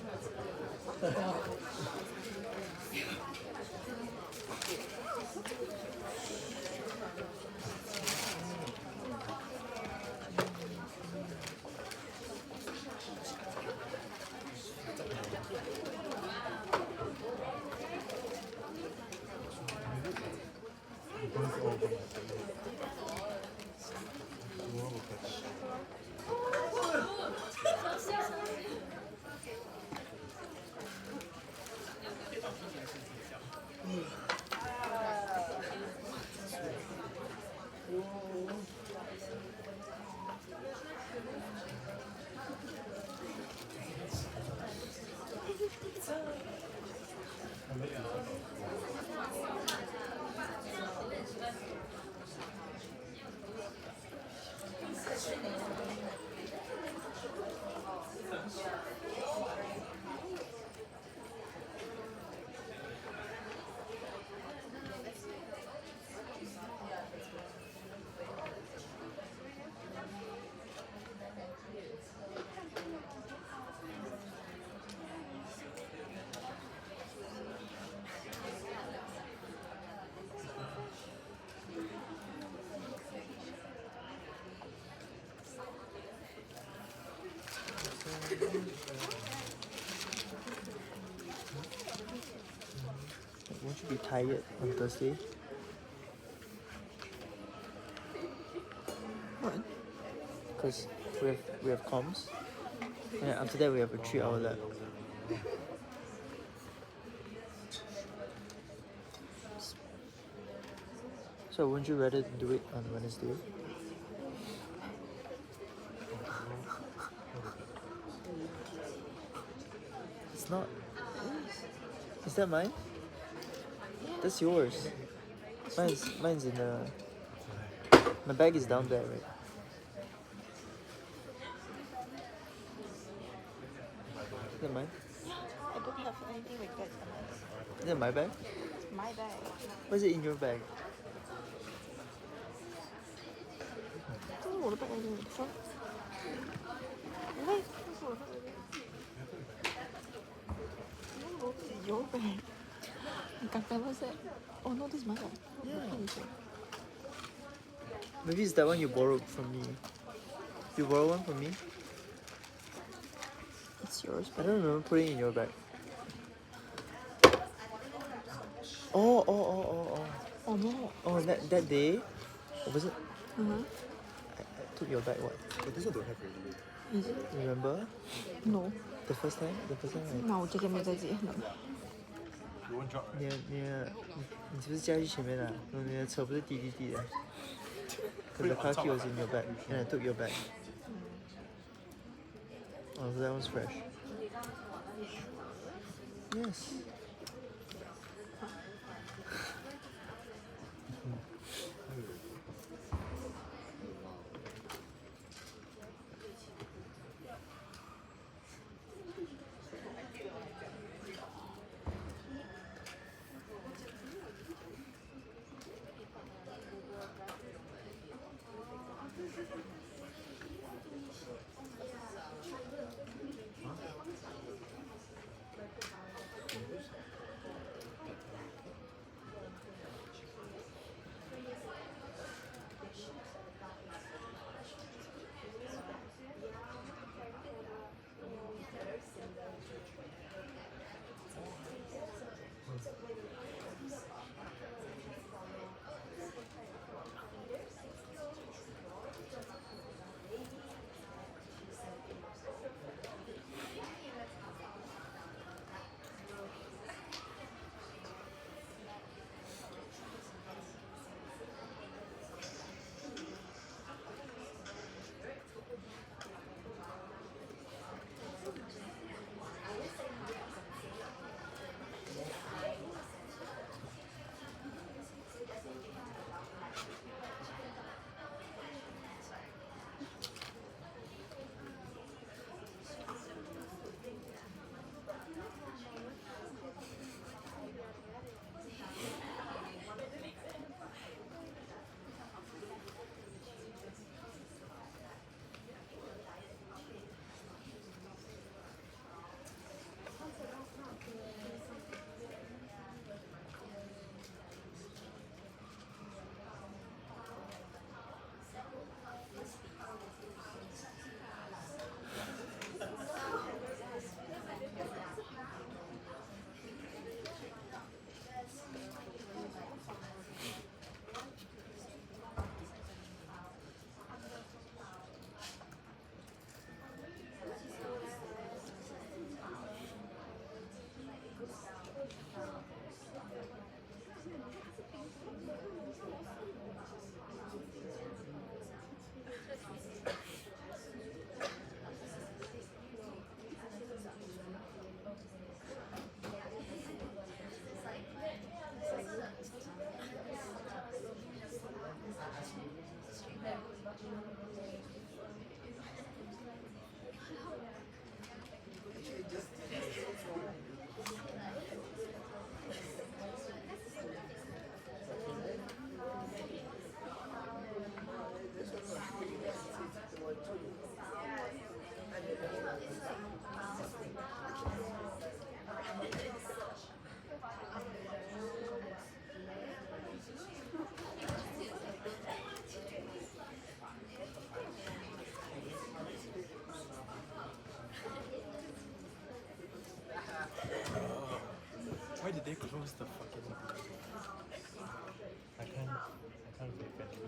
S3: Won't you be tired on Thursday?
S4: What?
S3: Because we have comms. And after that we have a 3-hour lab. So wouldn't you rather do it on Wednesday? It's not. Is that mine? That's yours. Mine's in the. My bag is down there, right? Is that mine?
S4: I don't have anything like that.
S3: Is that my bag?
S4: It's my bag.
S3: Why is it in your bag?
S4: 这是我的 bag 来的，说。喂，这是我的 bag 来的。No, this is your bag. Kakak said, oh no, this is my bag.
S3: Yeah.
S4: What is it?
S3: Maybe it's that one you borrowed from me. You borrowed one from me?
S4: It's yours.
S3: I don't remember putting it in your bag. Oh.
S4: Oh no.
S3: Oh, that day? Or was it?
S4: Uh-huh.
S3: I took your bag, what?
S2: But this one don't have already.
S4: Is it?
S3: Remember?
S4: No.
S3: The first time? I
S4: 那我这个没在这里。
S2: You won't drop, right?
S3: 你是不是驾去前面啊？你的车不是滴滴的。Because the car key was in your bag, and I took your bag. Oh, so that one's fresh. Yes.
S2: Why did they close the fucking? I can't make it.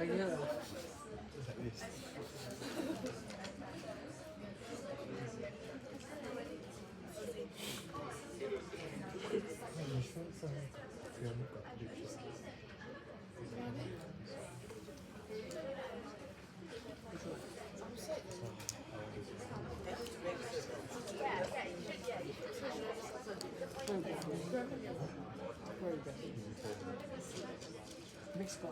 S3: Like, yeah.
S2: At least. You should film got pictures.
S3: Where are you going? Mexico.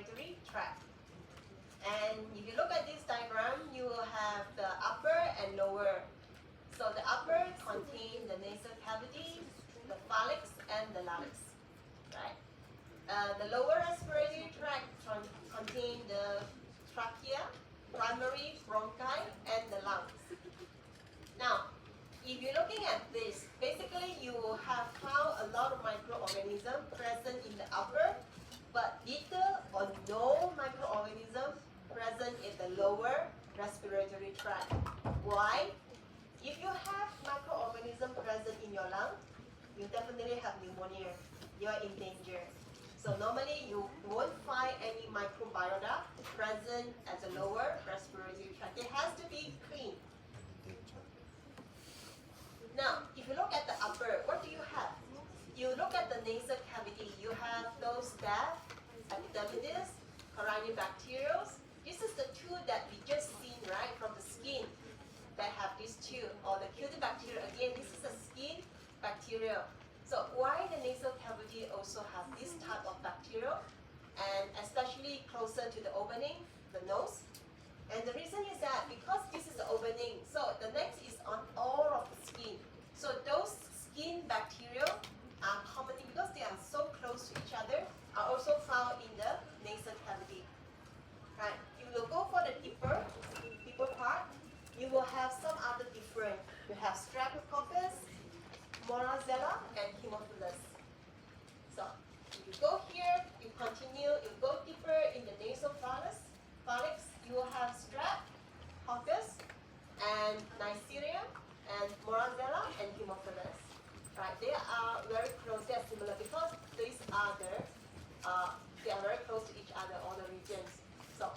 S1: respiratory tract. And if you look at this diagram, you will have the upper and lower. So the upper contain the nasal cavity, the pharynx, and the larynx, right? The lower respiratory tract contain the trachea, primary bronchi, and the lungs. Now, if you're looking at this, basically you have found a lot of microorganisms present in the upper, but little or no microorganism present in the lower respiratory tract. Why? If you have microorganism present in your lung, you definitely have pneumonia. You are in danger. So normally you won't find any microbiota present at the lower respiratory tract. It has to be clean. Now, if you look at the upper, what do you have? You look at the nasal cavity. You have those staph, epidermidis, corynebacterials. This is the two that we just seen, right, from the skin that have these two, or the cutibacteria. Again, this is a skin bacteria. So why the nasal cavity also have this type of bacteria, and especially closer to the opening, the nose? And the reason is that because this is the opening, so the next is on all of the skin. So those skin bacteria are commonly, because they are so close to each other, are also found in the nasal cavity. Right? You will go for the deeper part, you will have some other different. You have streptococcus, morozella, and haemophilus. So if you go here, you continue, you go deeper in the nasal pharynx, you will have strep, coccus, and Neisseria, and morozella, and haemophilus. Right? They are very close. They are similar because these are they are very close to each other, all the regions. So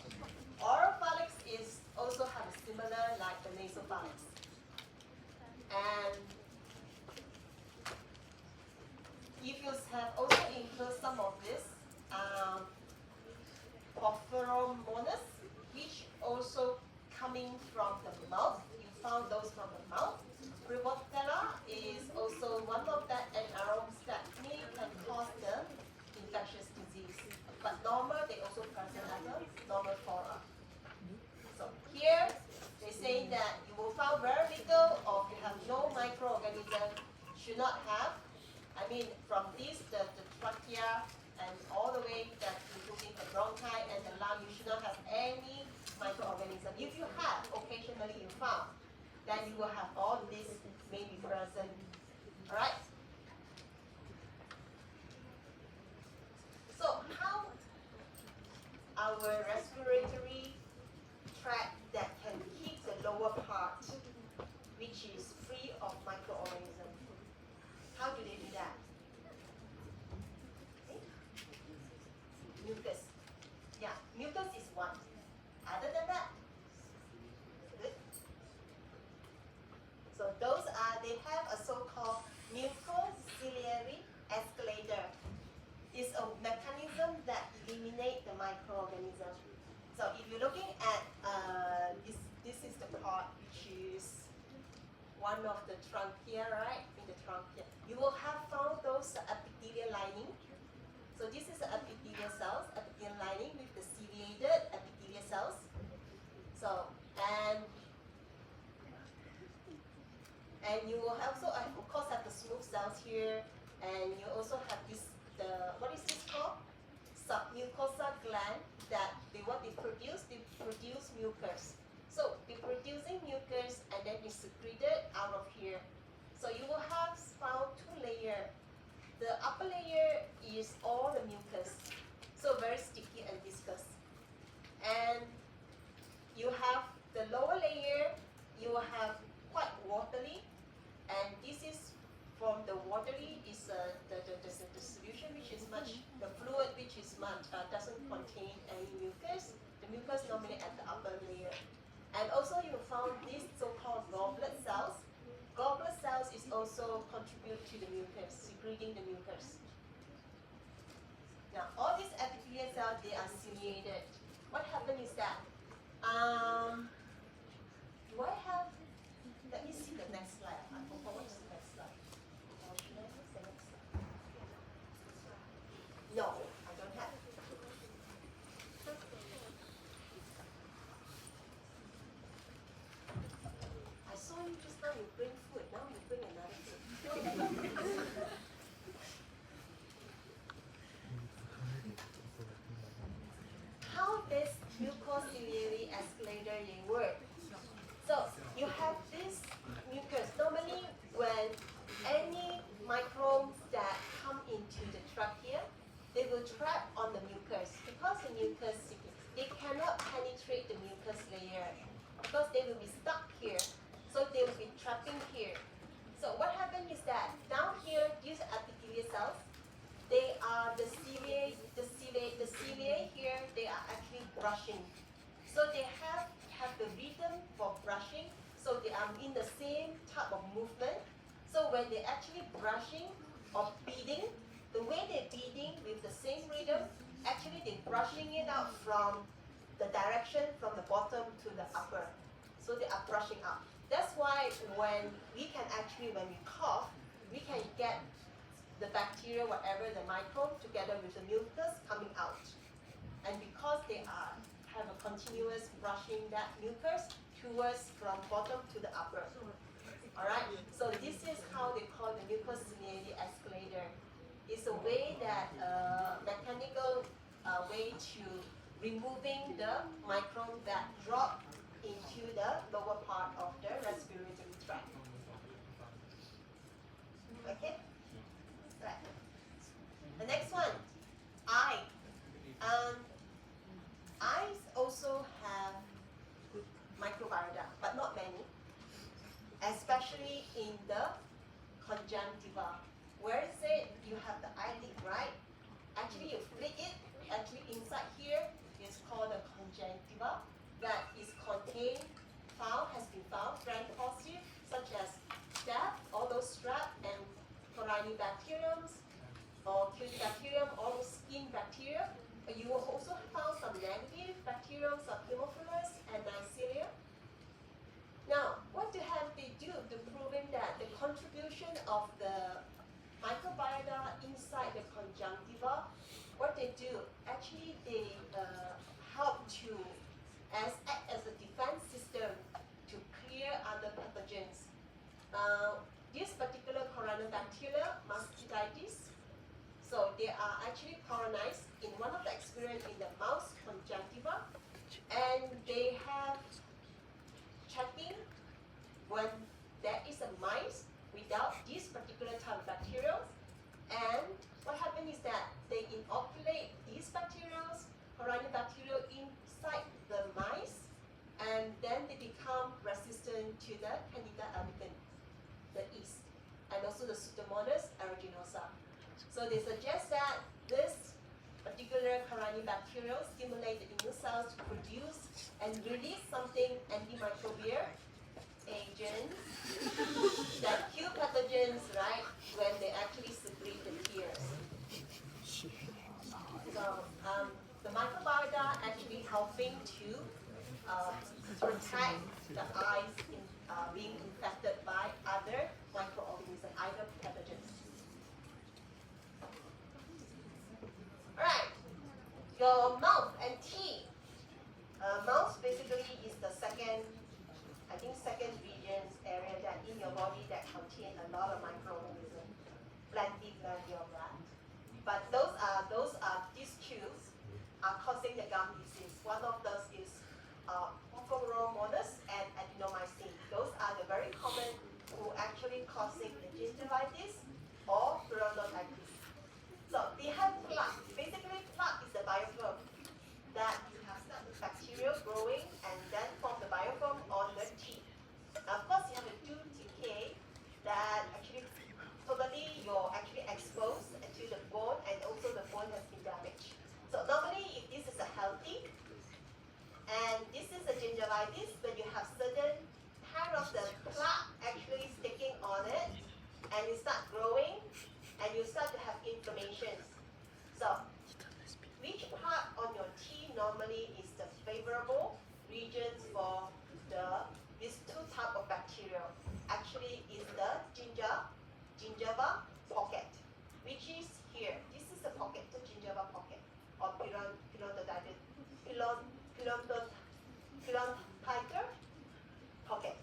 S1: oropharynx is also have a similar like the nasopharynx. And if you have also included some of this, porphyromonas, which also coming from the mouth. You found those from the mouth. Ribotella is also one of that anaerobes that may can cause the infectious disease. But normal, they also present as a normal flora. So here, they say that you will find very little or you have no microorganism, should not have. I mean, from this, the trachea and all the way that including the bronchi and the lung, you should not have any microorganism. If you have, occasionally you found, then you will have all this may be present. All right? So how our respiratory tract that can keep the lower part, which is free of microorganisms, how do they do that? Okay. Mucus. Yeah, mucus is one. Other than that, good. So those are, they have a so-called mucociliary escalator. It's a mechanism that eliminates the microorganism. So if you're looking at this is the part which is one of the trachea, right? In the trachea, you will have found those epithelial lining. So this is the epithelial cells, epithelial lining with the ciliated epithelial cells. So and you will also of course have the smooth cells here, and you also have this what is this called? Submucosal gland that they produce mucus. So they're producing mucus and then it's secreted out of here. So you will have found two layers. The upper layer is all the mucus, so very sticky and viscous. And you have the lower layer, you will have quite watery, and this is from the watery is the solution which is much, the fluid which is much, doesn't contain any mucus. The mucus normally at the upper layer. And also you found these so-called goblet cells. Goblet cells is also contribute to the mucus, secreting the mucus. Now all these epithelial cells, they are ciliated. What happened is that, do I have, let me see the next slide. I forgot what's the next slide. Should I use the next slide? No, I don't have. mucociliary escalator they work. So you have this mucus. Normally, when any microbes that come into the trachea, they will trap on the mucus because the mucus, they cannot penetrate the mucus layer because they will be stuck here. So they will be trapping here. So what happens is that down here, these epithelial cells, they are the cilia here, they are actually brushing. So they have the rhythm for brushing, so they are in the same type of movement. So when they're actually brushing or beating, the way they're beating with the same rhythm, actually they're brushing it out from the direction from the bottom to the upper. So they are brushing up. That's why when we cough, we can get the bacteria, whatever, the microbe, together with the mucus coming out. And because they have a continuous brushing that mucus towards from bottom to the upper. Alright, so this is how they call the mucociliary escalator. It's a way that, mechanical way to removing the microbe that drop into the lower part of the respiratory tract. Okay? Right. The next one, eye. Eyes also have microbiota, but not many, especially in the conjunctiva. Where is it? You have the eyelid, right? Actually, you flick it. Actually, inside here is called the conjunctiva, that is has been found, gram-positive, such as staph, all those strep and corynebacteriums, or Cutibacterium, all those skin bacteria. You will also found some negative bacterium, some Haemophilus and Neisseria. Now, what have they do to proving that the contribution of the microbiota inside the conjunctiva? What they do, actually they help to act as a defense system to clear other pathogens. This particular corynebacteria, mastitis, so they are actually colonized in one of the experiments in the mouse conjunctiva, and they have checking when there is a mice without this particular type of bacteria, and what happens is that they inoculate these bacteria, corynebacteria, inside the mice, and then they become resistant to the Candida albicans, the yeast, and also the Pseudomonas aeruginosa. So they suggest that this particular corynebacteria stimulate the immune cells to produce and release something antimicrobial agents that kill pathogens, right, when they actually secrete the tears. So the microbiota actually helping to protect the eyes in, being infected by other microorganisms, either pathogens. Alright, your mouth and teeth. Mouth basically is the second region area that in your body that contain a lot of microorganisms, plenty of that. But these two are causing the gum disease. One of those is Pocoromonas and adenomycin. Those are the very common who actually causing the gingivitis or periodontitis. So they have plaque. Basically, plaque is the biofilm that you have some bacteria growing and then form the biofilm on the teeth. Now, of course, you have a tooth decay that actually totally you're actually exposed to the bone, and also the bone has been damaged. So normally, if this is a healthy and this is a gingivitis, but you have certain part of the plaque actually sticking on it, and you start growing, and you start to have inflammations. So, which part on your teeth normally is the favorable regions for these two type of bacteria? Actually, is the gingiva pocket, which is here. This is the pocket, the gingiva pocket, or periodontitis pocket.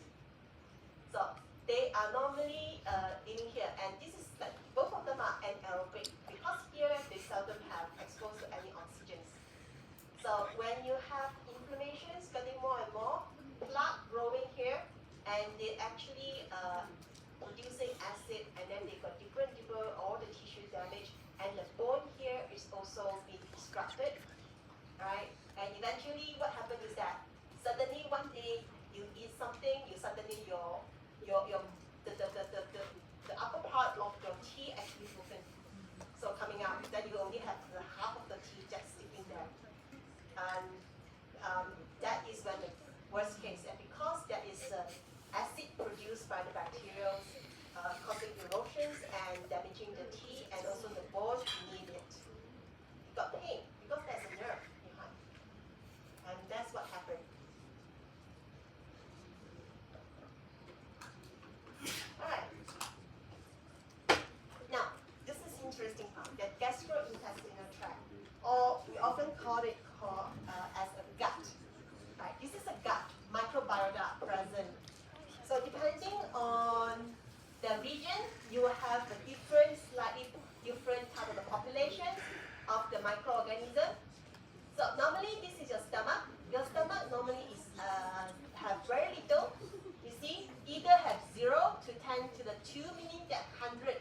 S1: So they are normally in here, and this is like both of them are anaerobic because here they seldom have exposed to any oxygen. So when you have and they actually producing acid, and then they got different all the tissue damage, and the bone here is also being disrupted, right? And eventually, what happens is that suddenly one day you eat something, you suddenly the upper part of your teeth actually broken. So coming out, then you only have the half of the teeth just sticking there, and that is when the worst case. And because that is acid produced by the bacteria, causing erosions and damaging the teeth and also the bone beneath it. You got pain because there's a nerve behind, and that's what happened. Alright. Now, this is interesting part, that gastrointestinal tract, or we often call it as a gut. Right? This is a gut microbiota present. So depending on the region, you will have a slightly different type of the population of the microorganism. So normally this is your stomach. Your stomach normally is have very little. You see, either have 0 to 10 to the 2, meaning that 100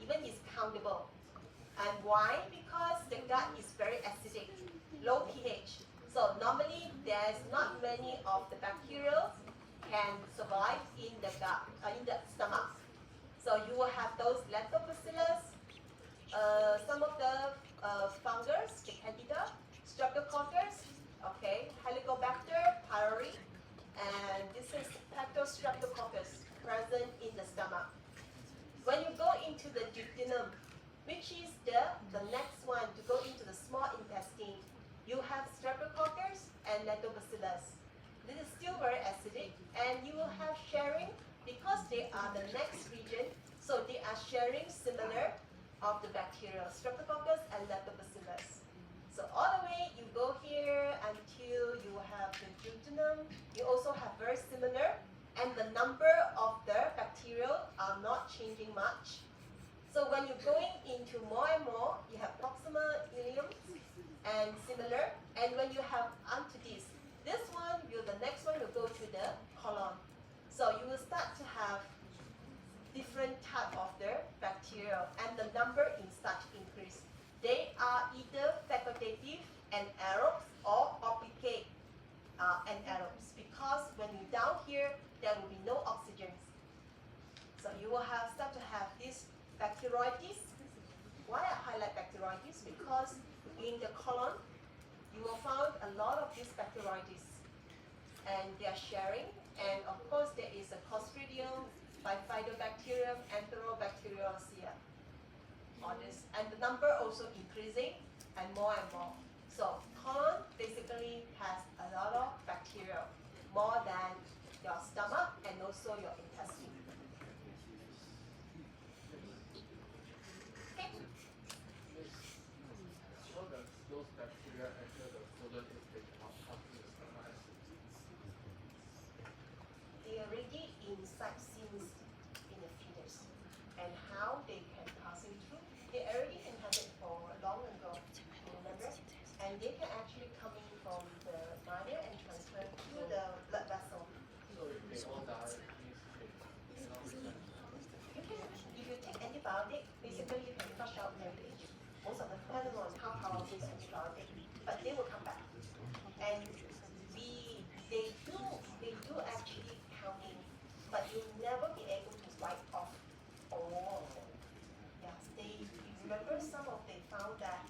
S1: even is countable. And why? Because the gut is very acidic, low pH. So normally there's not many of the bacteria can survive in the gut, in the stomach. So you will have those lactobacillus, some of the fungus, the candida, streptococcus, okay, helicobacter pylori, and this is streptococcus present in the stomach. When you go into the duodenum, which is the next one to go into the small intestine, you have streptococcus and lactobacillus. This is still very acidic, and you will have sharing because they are the next region, so they are sharing similar of the bacteria, streptococcus and lactobacillus. So all the way you go here until you have the duodenum, you also have very similar, and the number of the bacteria are not changing much. So when you're going into more and more, you have proximal ileum and similar, and when you have onto this one, the next one will go to the colon. So you will start to have different type of the bacteria, and the number in such increase. They are either facultative and aerobes or obligate and aerobes, because when you down here, there will be no oxygen. So you will start to have this bacteroides. Why I highlight bacteroides? Because in the colon, you will find a lot of these bacteroides, and they are sharing. And of course, there is a Clostridium, Bifidobacterium, Enterobacteriaceae. All this, and the number also increasing and more. So colon basically has a lot of bacteria, more than your stomach and also your intestine. Okay.
S2: How does those bacteria enter the colon if they cannot come to the stomach acid?
S1: They are already inside since in the fetus, and how they can pass it through, they already can have it for long ago, remember? And they can actually come in from the mother and transfer to the blood vessel.
S2: So if they all die, it means they cannot return.
S1: You can, if you take antibiotic, basically you can flush out their age. Most of the depending on how powerful is antibiotic, but they will come back. And they do actually counting, but you'll never be able to wipe off all of them. Yes, you remember they found that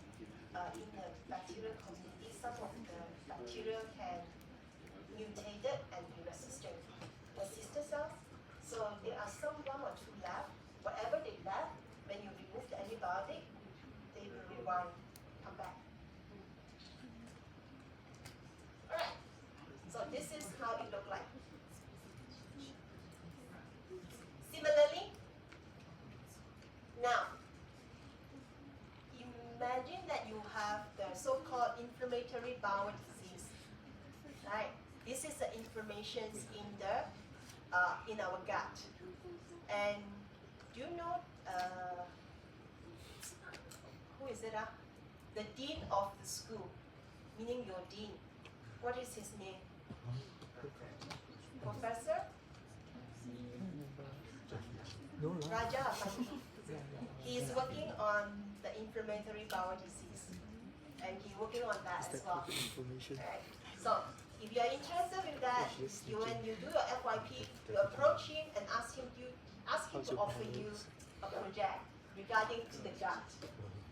S1: in the bacterial community, some of the bacteria can mutate it and be resistant cells. So there are some 1 or 2 left. Whatever they left, when you remove the antibiotic, they will rewind, come back. Alright, so this is how it looks like. Similarly, now, imagine that you have the so-called inflammatory bowel disease, right? This is the inflammation in our gut. And do you know who is it? The dean of the school, meaning your dean. What is his name? Professor
S3: No, right?
S1: Raja Pandi. He is working on the inflammatory bowel disease, and he's working on that
S3: Is
S1: as
S3: that
S1: well.
S3: for information?
S1: Right. So if you are interested in that, when you do your FYP, you approach him and ask him
S3: How's
S1: to
S3: your
S1: offer you a project regarding to the gut.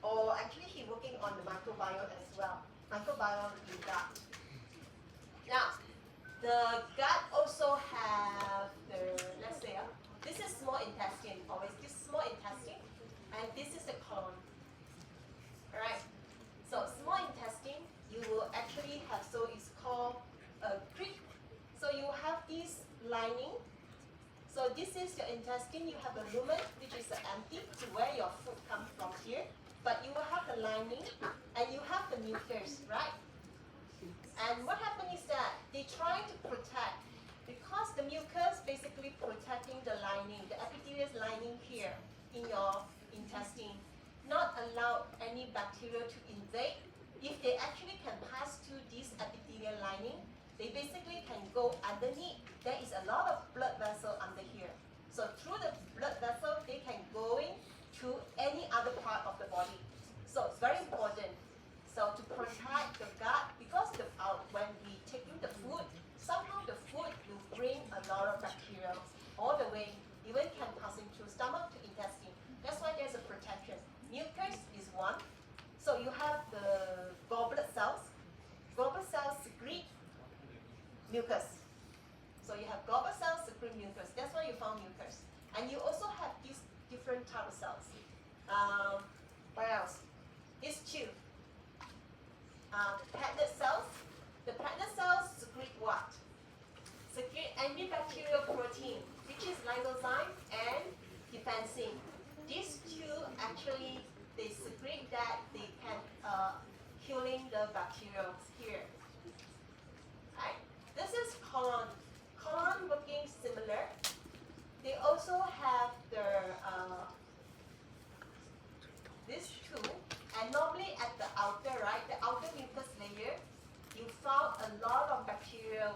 S1: Or actually he's working on the microbiome as well. Microbiome in gut. Now, the gut also have the, let's say, this is small intestine, always this small intestine, and this is the colon. Alright? So small intestine, you will actually have, so it's called a crick. So you have this lining. So this is your intestine, you have a lumen, which is empty, to where your food comes from here. But you will have the lining, and you have the mucus, right? And what happens is that they try to protect, because the mucus basically protecting the lining, the epithelial lining here in your intestine, not allow any bacteria to invade. If they actually can pass through this epithelial lining, they basically can go underneath. There is a lot of blood vessel under here. So through the blood vessel, they can go in to any other part of the body. So it's very important. So to protect the gut, because when we take in the food, somehow the food will bring a lot of bacteria all the way, even can passing through stomach to intestine. That's why there's a protection. Mucus is one. So you have the goblet cells. Goblet cells secrete mucus. So you have goblet cells secrete mucus. That's why you found mucus. And you also have these different type of cells. What else? These two. Peptide cells. The peptide cells secrete what? Secrete antibacterial protein, which is lysozyme and defensin. These two actually, they secrete that they can killing the bacteria here. Right. This is colon. Colon looking similar. They also have their these two, and normally at the outer, right, the outer mucus layer, you found a lot of bacteria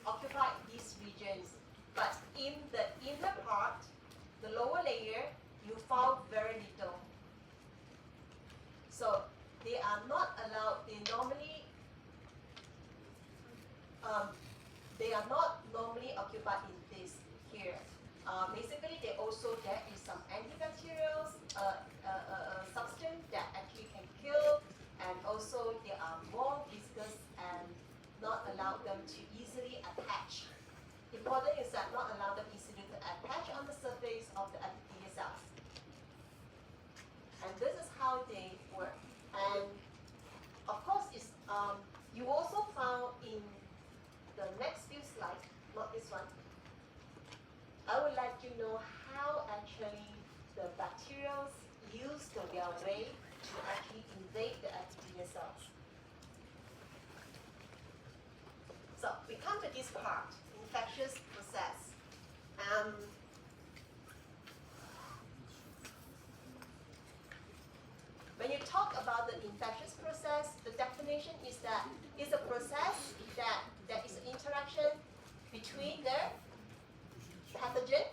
S1: occupy these regions. But in the inner part, the lower layer, you found very little. So they are not allowed, they are not normally occupied in this here. Basically, there is some antibacterial substance that actually can kill, and also there are more viscous and not allow them to easily attach. Important is that not allow them easily to attach on the surface of the epithelial cells. And this is how they work. And of course, you also found in the next few slides, not this one, I would like to know how actually the bacteria use their way to actually invade the epithelial cells. So we come to this part, infectious process. When you talk about the infectious process, the definition is that it's a process that there is an interaction between the pathogen,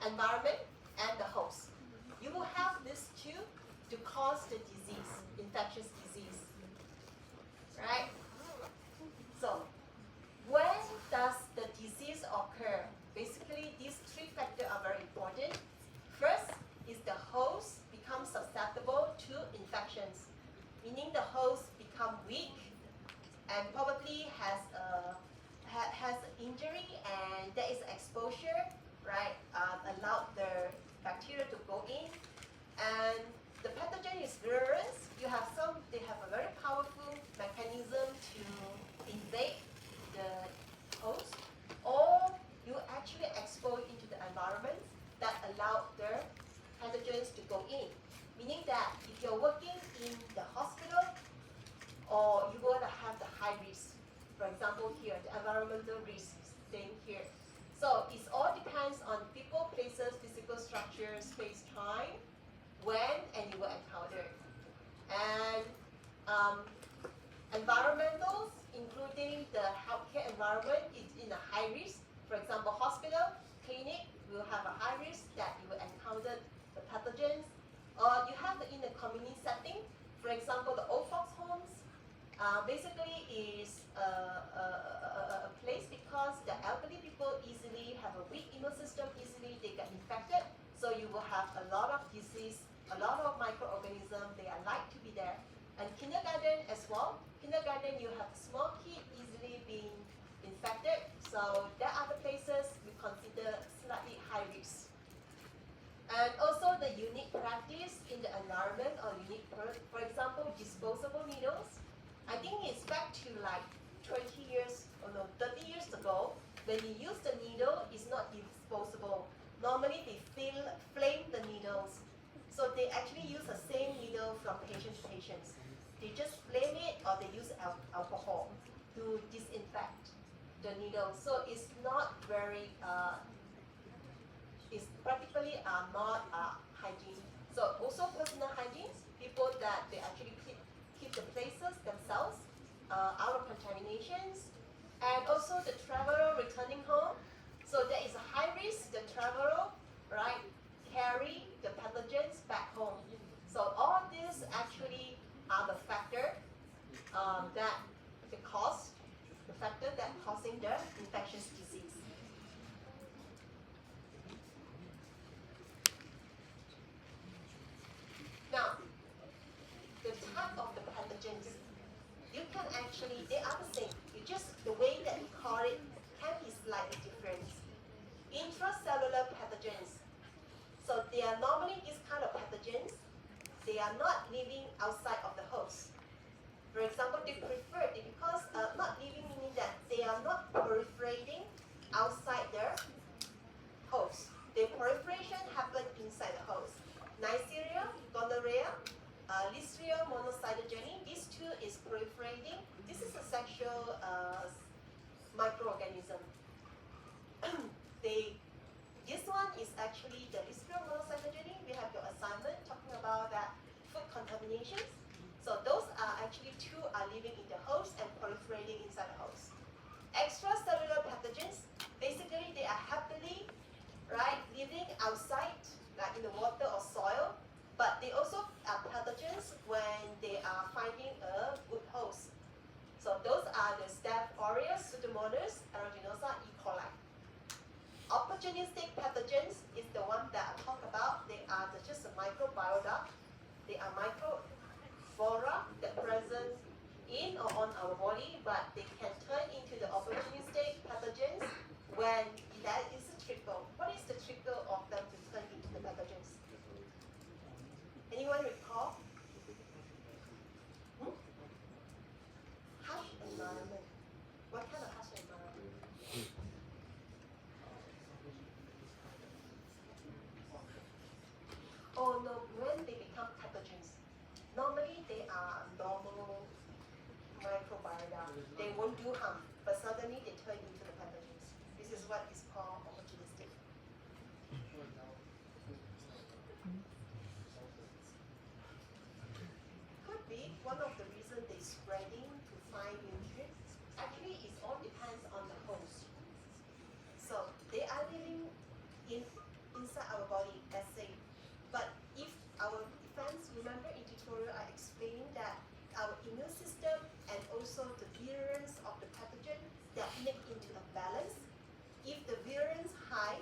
S1: environment, and the host. You will have these two to cause the disease, infectious disease. Right? So, when does the disease occur? Basically, these three factors are very important. First is the host becomes susceptible to infections, meaning the host become weak and probably has injury, and there is exposure, right? Allowed the bacteria to go in, and the pathogen is virulent. They have a very powerful mechanism to invade the host, or you actually expose into the environment that allow the pathogens to go in. Meaning that if you're working in the hospital, or you're going to have the high risk. For example, here, the environmental risk staying here. So it all depends on people, places, physical structure, space, time, when, and you will encounter it. And environmentals, including the healthcare environment, is in a high risk. For example, hospital, clinic, will have a high risk that you will encounter the pathogens. Or you have in the community setting, for example, the old folks homes, basically is a place because the elderly people easily have a weak immune system, easily they get infected. So you will have a lot of disease, a lot of microorganisms, they are like to be there. And kindergarten as well. Kindergarten, you have small kids easily being infected. So there are the places we consider slightly high risk. And also the unique practice in the environment or unique, for example, disposable needles. I think it's back to like 20 years, or no, 30 years ago, when you use the needle, it's not disposable. Normally they flame the needles. So they actually use the same needle from patient to patient. They just flame it or they use alcohol to disinfect the needle. So it's not very, it's practically not hygiene. So also personal hygiene, people that they actually keep the places themselves out of contaminations. And also the traveler returning home. So there is a high risk the traveler, right, carry the pathogens back home. So all these actually are the factor that the factor that causing the infectious disease. Now, the type of the pathogens, you can actually, they are the same. You just, the way that we call it can be slightly different. Intracellular pathogens. So they are normally these kind of pathogens. They are not living outside of the host. For example, they prefer, because not living meaning that they are not proliferating outside their host. The proliferation happens inside the host. Neisseria, gonorrhea, Listeria monocytogenes, these two is proliferating. This is a sexual microorganism. This one is actually the Listeria monocytogenes. We have your assignment talking about that food contaminations. So those are actually two are living in the host and proliferating inside the host. Extracellular pathogens, basically they are happily, right, living outside, like in the water or soil, but they also are pathogens when they are finding a good host. So those are the Staph aureus, Pseudomonas, aeruginosa, E. coli. Opportunistic pathogens is the one that I talk about. They are just a microbiota. They are microflora that present in or on our body, but they can turn into the opportunistic pathogens when that is a trickle. What is the trickle of them to turn into the pathogens? Anyone recall? Harsh environment. What kind of harsh environment? Oh no, when they become pathogens, normally they are normal microbiota. They won't do harm, but suddenly they turn into the pathogens. This is what is called opportunistic. Could be one of the reasons they spreading to find nutrients. Actually, it all depends on the host. So they are living inside our body, let's say. But if our defense, remember in tutorial I explained that our immune system and also the virulence of the pathogen that make into a balance. If the virulence high,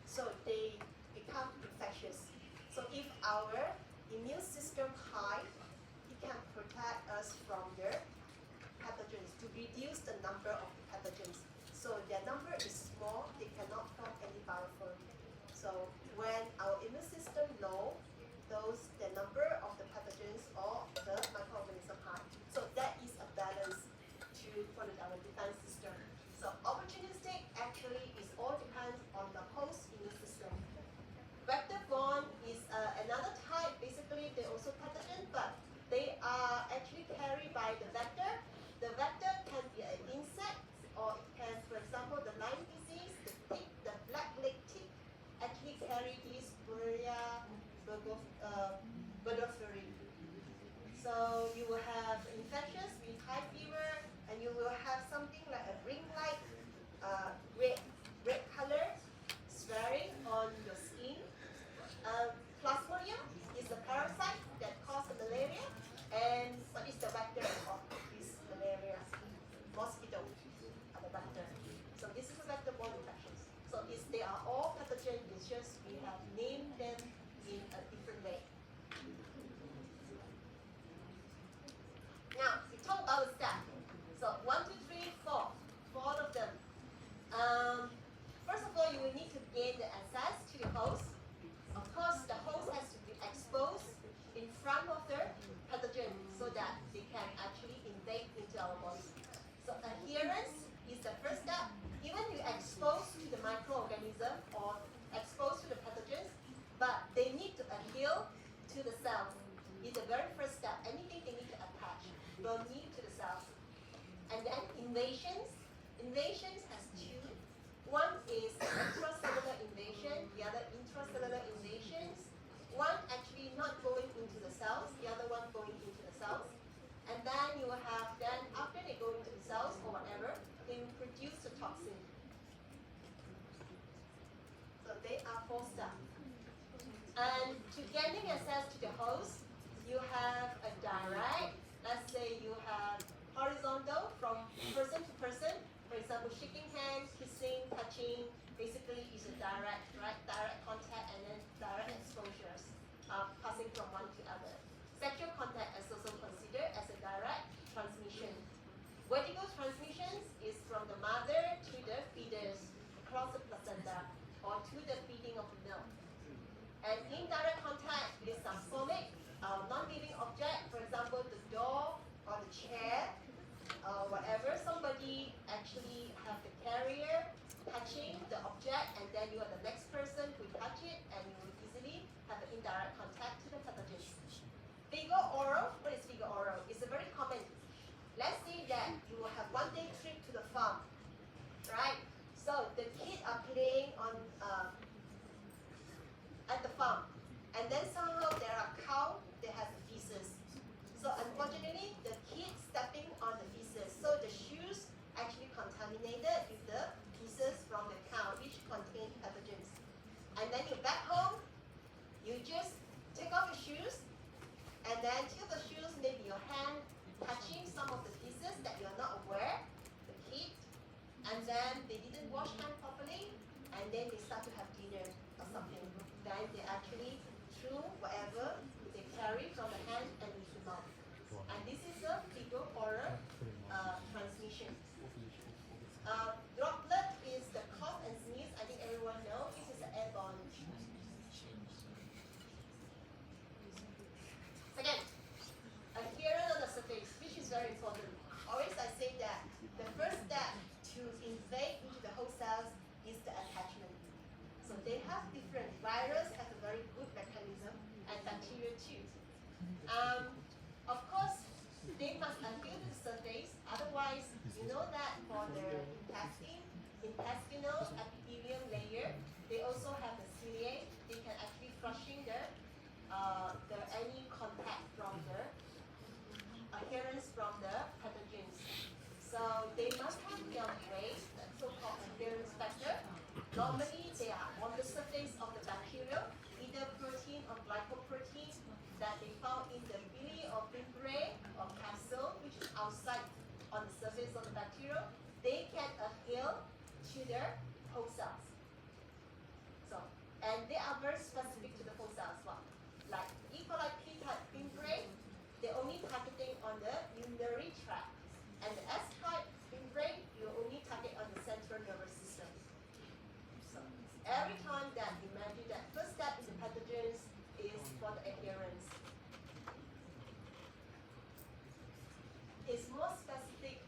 S1: so they become infectious. So if our immune system high, it can protect us from the pathogens to reduce the number of the pathogens. So their number is small, they cannot form any biofilm. So when our immune system low, the number of the pathogens or the microorganism high. So that is a balance for our defense system. So opportunistic actually is all depends on the host immune system. Vector-borne is another type. Basically, they're also pathogen, but they are actually carried by the vector. The vector can be an insect, or it can, for example, the Lyme disease, the tick, the black leg tick, actually carry this Borrelia burgdorferi. So you will have infections with high fever, and you will have something like a ring-like red color, swearing, And to gaining access to the host, you have a direct, let's say you have horizontal from person to person, for example, shaking hands, kissing, touching, basically is a direct, right? Direct contact and then direct exposures passing from one to other. Sexual contact is also considered as a direct transmission. Vertical transmissions is from the mother to the fetus across the placenta or to the feeding of the milk. And indirect contact is some solid, non-living object, for example, the door or the chair, whatever. Somebody actually have the carrier touching the object, and then you are the next person who touch it, and you will easily have an indirect contact to the pathogens. Fecal oral, what is fecal oral? It's a very common. Let's say that you will have one day trip to the farm, right? So the kids are playing on at the farm, and then somehow there are cow that has the feces. So unfortunately, the kids stepping on the feces, so the shoes actually contaminated with the feces from the cow, which contain pathogens. And then you back home, you just take off your shoes, and then till the shoes, maybe your hand touching some of the feces that you're not aware, the kid, and then they didn't wash hands properly, and then they start to have dinner or something. Then they actually threw whatever they carry from the hand and into the mouth. And this is a fecal oral transmission. Droplet is the cough and sneeze. I think everyone knows this is airborne. Second, adherence on the surface, which is very important. Always I say that the first step to invade into the host cells is the attachment. So they have different. Virus has a very good mechanism, and bacteria too. Of course, they must adhere to the surface. Otherwise, you know that for the intestinal epithelium layer, they also have the ciliate. They can actually flushing the any contact from the adherence from the pathogens. So they must have their weight, the so-called adherence factor. Normally, they are on the surface of the bacteria, either protein or glycoprotein that they found in the villi or membrane or capsule, which is outside on the surface of the bacteria. They can adhere to their host cells. So, and they are very specific to the host cell as well. Like E. coli P-type membrane, they're only targeting on the urinary tract, and the S-type membrane, you only target on the central nervous system. So every time that imagine that first step in the pathogens is for the adherence. It's more specific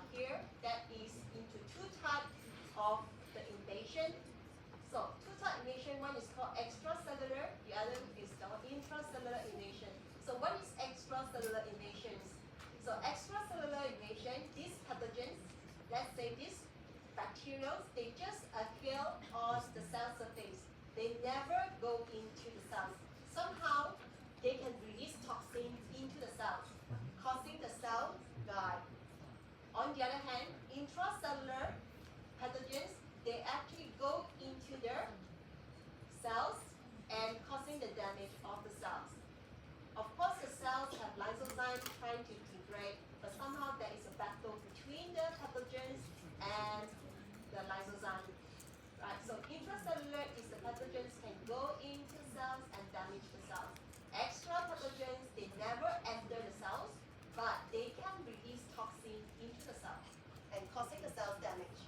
S1: here that is into two types of the invasion. So two type invasion, one is called extracellular, the other is called intracellular invasion. So what is extracellular invasions? So extracellular invasion, these pathogens, let's say these bacteria, they just adhere on the cell surface. They never go into the cells. Somehow, they can release toxin into the cells, causing the cell die. On the other hand, intracellular pathogens, they actually go into their cells and causing the damage of the cells. Of course, the cells have lysozymes trying to degrade, but somehow there is a battle between the pathogens and the lysozyme. Right? So intracellular is the pathogens can go into cells and damage the cells. Extra pathogens, they never enter the cells, but they can release toxin into the cells and causing the cells damage.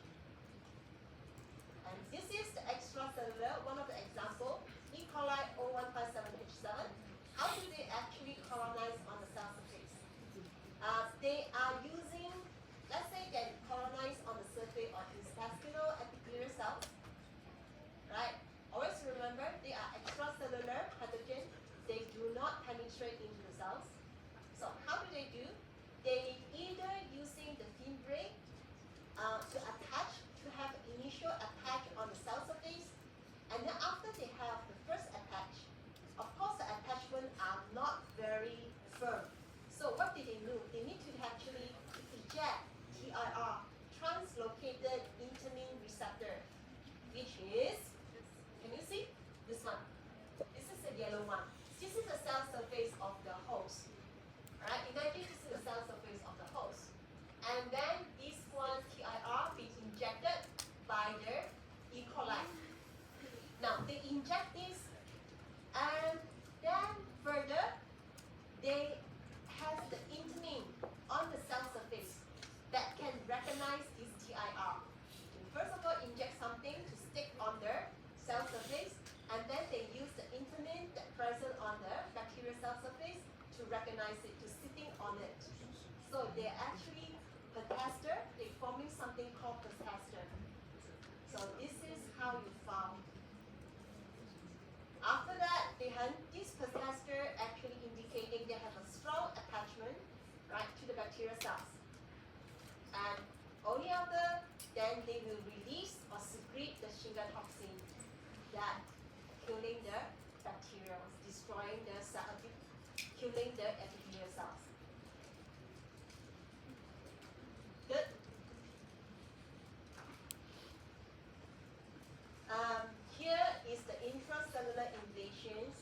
S1: And this is the extracellular, one of the example, E. coli 0157H7. How do they actually colonize on the cell surface? So this is how you found. After that, this tester actually indicating they have a strong attachment, right, to the bacterial cells. And only after then they will release or secrete the Shiga toxin that killing the bacteria, destroying the cell, killing the epithelial cells. Good. Here is the intracellular invasions.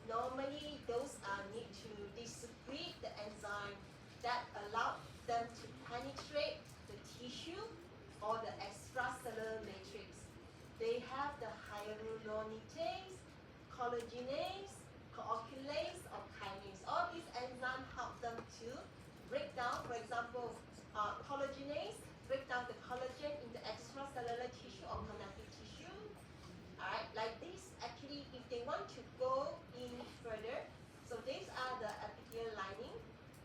S1: Normally, those need to secrete the enzyme that allow them to penetrate the tissue or the extracellular matrix. They have the hyaluronidase, collagenase, coagulase, or kinase. All these enzymes help them to break down, for example, collagenase, break down the collagen in the extracellular tissue or connective tissue. Alright, like this, actually, if they want to go in further, so these are the epithelial lining.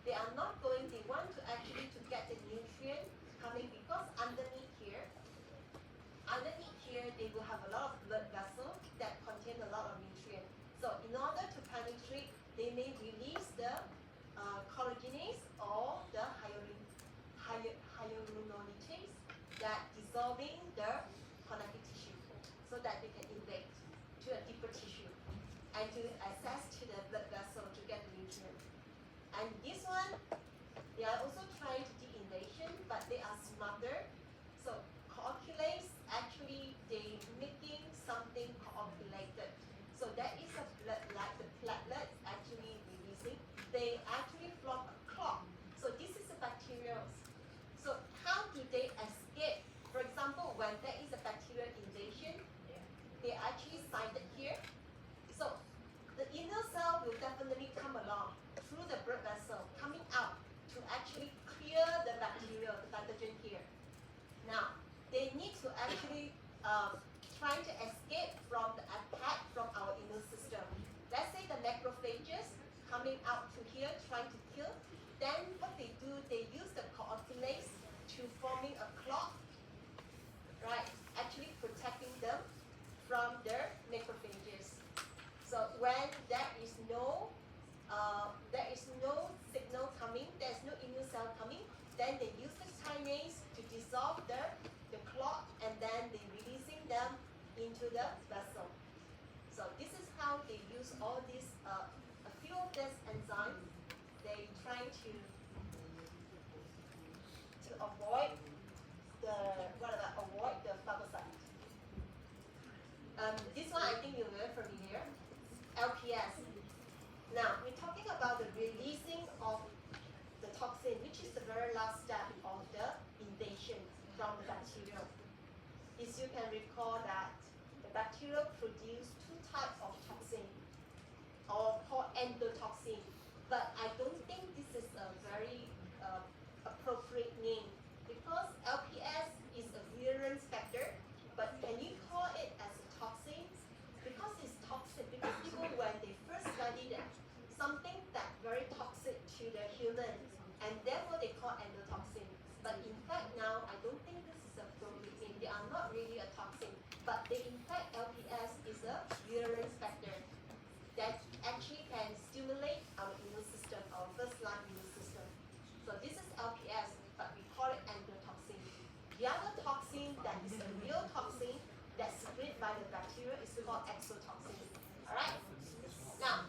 S1: They are not going, they want to actually to get the nutrient coming because underneath here, they will have a lot of blood vessels that contain a lot of nutrient. So in order to penetrate, they may release the collagenase or the hyaluronidase that dissolving the connective tissue so that they can invade to a deeper tissue and to access to the blood vessel to get the nutrient. And this one, they are also trying to do invasion, but they are smarter. So coagulase, actually, they making something coagulated. So that is a blood, like the platelets actually releasing. They actually form a clot. So this is a bacterial. So how do they escape? For example, when there is a bacterial invasion, they actually sited here. So the inner cell will definitely come along through the blood vessel, coming out to actually clear the bacteria, the pathogen here. Now, they need to actually try to escape from the attack from our immune system. Let's say the macrophages coming out to here trying to kill. Then what they do, they use the coagulase to forming a clot, right? Actually protecting them from their macrophages. So when there is no signal coming, there's no immune cell coming, then they use the kinase to dissolve the clot and then they releasing them into the vessel. So this is how they use all these, a few of these enzymes. They try to avoid the phagocyte. This one I think you're very familiar. LPS. Now we're talking about the releasing of the toxin, which is the very last step of the invasion from the bacteria. As you can recall that the bacteria produce two types of toxin, or called endotoxin. But I don't think this is a very appropriate name because LPS is a virulence factor. But can you call it as a toxin? Because it's toxic. Because people, when they first studied it, something that very toxic to the human, and therefore they call endotoxin. But in fact now, I don't think this is a appropriate name. They are not really a toxin. But they, in fact, LPS is a virulence factor that actually can stimulate our immune system, our first-line immune system. So this is LPS, but we call it endotoxin. The other toxin that is a real toxin that's secreted by the bacteria is called exotoxin. Alright? Now,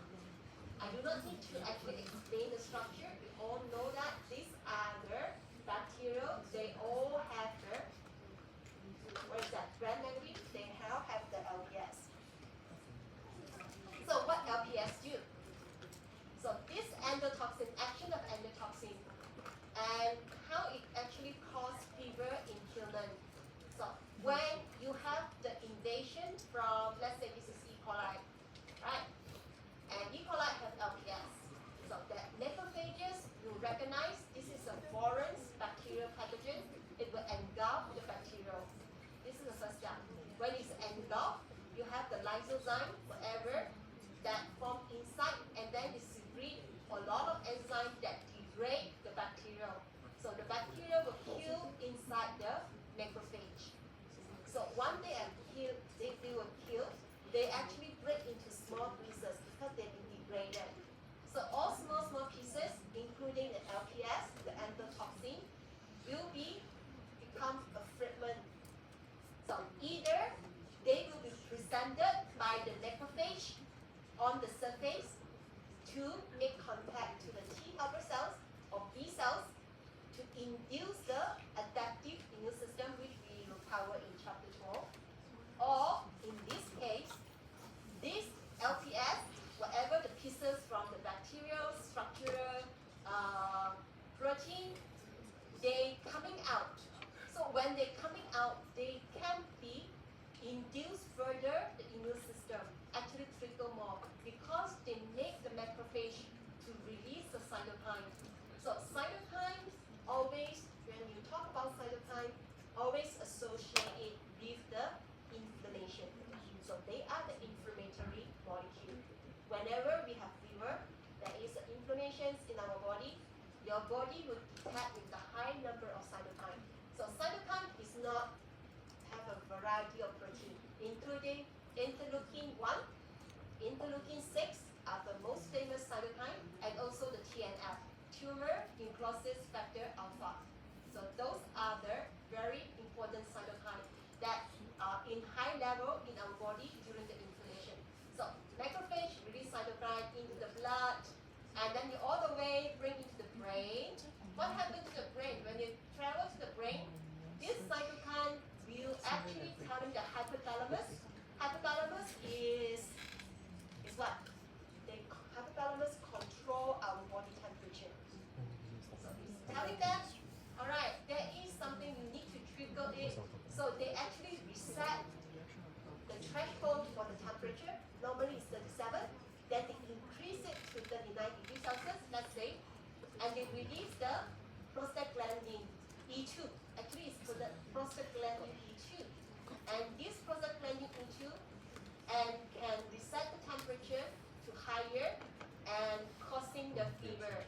S1: I do not need to actually explain the structure. We all know that these are the bacteria. They all have the, what is that, brand memory? They all have the LPS. So what LPS do? So this endotoxin, action of endotoxin, and how it actually causes fever in human. So when you have the invasion from, let's say this is E. coli, right? And E. coli has LPS. So the macrophages will recognize this is a foreign bacterial pathogen. It will engulf the bacteria. This is the first step. When it's engulfed, you have the lysozyme, whatever, that form inside, and then it secrete a lot of enzymes that degrade the bacteria. So the bacteria will kill inside the macrophage. So one day including interleukin-1, interleukin-6 are the most famous cytokine, and also the TNF, tumor necrosis factor alpha. So those are the very important cytokines that are in high level in our body during the inflammation. So macrophage release cytokine into the blood, and then you all the way bring into the brain. What happens to the brain? When you travel to the brain, this cytokine will actually telling the hypothalamus. Hypothalamus is what? Hypothalamus control our body temperature. So it's telling them, all right, there is something you need to trigger it. So they actually reset the threshold for the temperature. Normally it's 37. Then they increase it to 39 degrees Celsius, let's say, and they release the prostaglandin E2. Actually, it's prostaglandin E2. And this prostaglandin E2 and can reset the temperature to higher and causing the fever.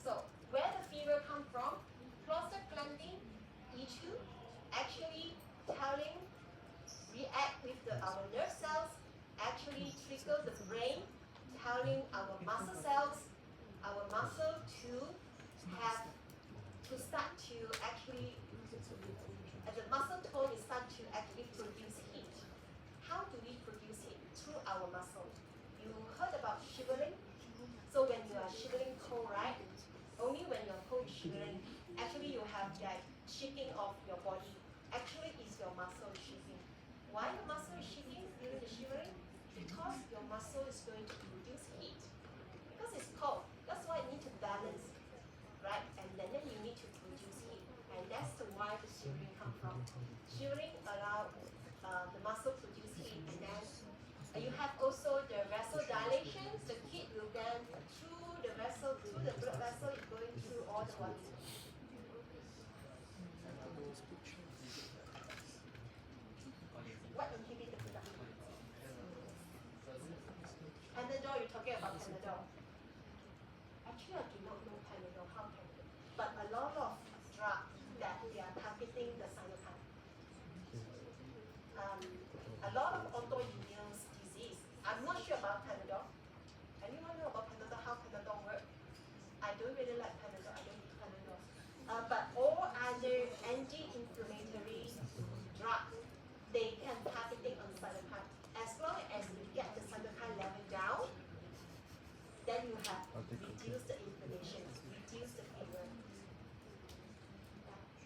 S1: So where the fever come from? Prostaglandin E2 actually telling, react with our nerve cells, actually trigger the brain, telling our muscle cells, our muscle to have to start to actually, the muscle tone is start to actually produce heat. How do we produce heat? Through our muscle. You heard about shivering? So when you are shivering cold, right? Only when you're cold shivering, actually you have that shaking of your body. Actually, it's your muscle shaking. Why your muscle is shaking during the shivering? Because your muscle is going to produce heat. Because it's cold. That's why you need to balance, right? And then you need to produce heat. And that's the why the shivering comes from. Shivering allows the muscle produce heat. And then you have also the vasodilation. The heat will then through the vessel, through the blood vessel, it's going through all the body. What inhibits the production? Panadol, you're talking about Panadol. Actually, I do not know Panadol, how Panadol. But a lot of drugs that they are targeting the cytokine. A lot of autoimmune disease. I'm not sure about Panadol. Anyone know about Panadol, how Panadol works? I don't really like Panadol, I don't use Panadol. But all other anti-inflammatory drugs, they can targeting on cytokine. As long as you get the cytokine level down, then you have reduced the inflammation, reduce the fever.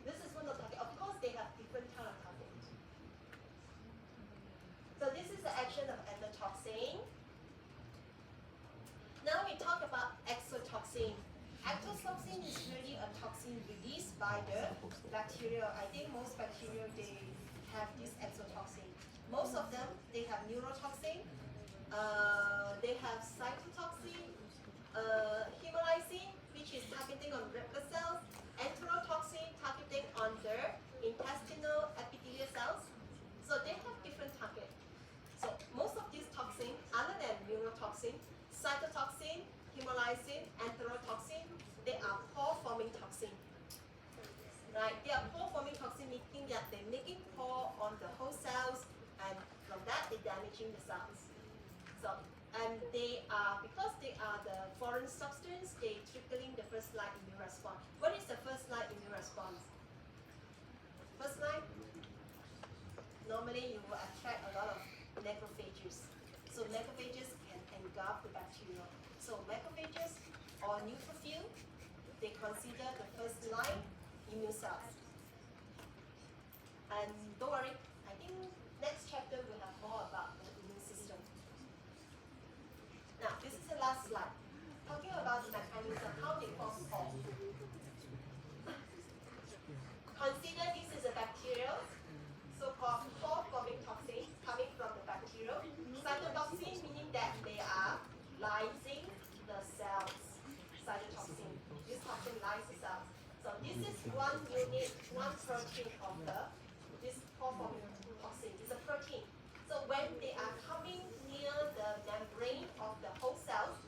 S1: This is one of the target. Of course, they have different kind of targets. So this is the action of endotoxin. Now we talk about exotoxin. Exotoxin is really a toxin released by the bacteria. I think most bacteria, they have this exotoxin. Most of them, they have neurotoxin, they have cytotoxin, hemolysin, which is targeting on red blood cells, enterotoxin targeting on the intestinal epithelial cells. So they have different targets. So most of these toxins, other than neurotoxin, cytotoxin, hemolysin, enterotoxin, they are pore-forming toxin. Right? They are pore-forming toxin, meaning that they're making pore on the whole cells, and from that they're damaging the cells. So, and they are, because they are the foreign substance, they triggering the first line immune response. What is the first line immune response? First line, normally you will attract a lot of macrophages. So macrophages can engulf the bacteria. So macrophages or neutrophil, they consider the first line immune cells. And don't worry, I think next chapter we'll have more about the immune system. Now, this is the last slide. Talking about the mechanism, how they form pore. Consider this is a bacterial, so-called pore-forming toxin coming from the bacterial. Cytotoxin meaning that they are lysing the cells. Cytotoxin. This toxin lyses the cells. So this is one unit, one protein of this pore-forming toxin. It's a protein. So when they are coming near the membrane of the whole cells,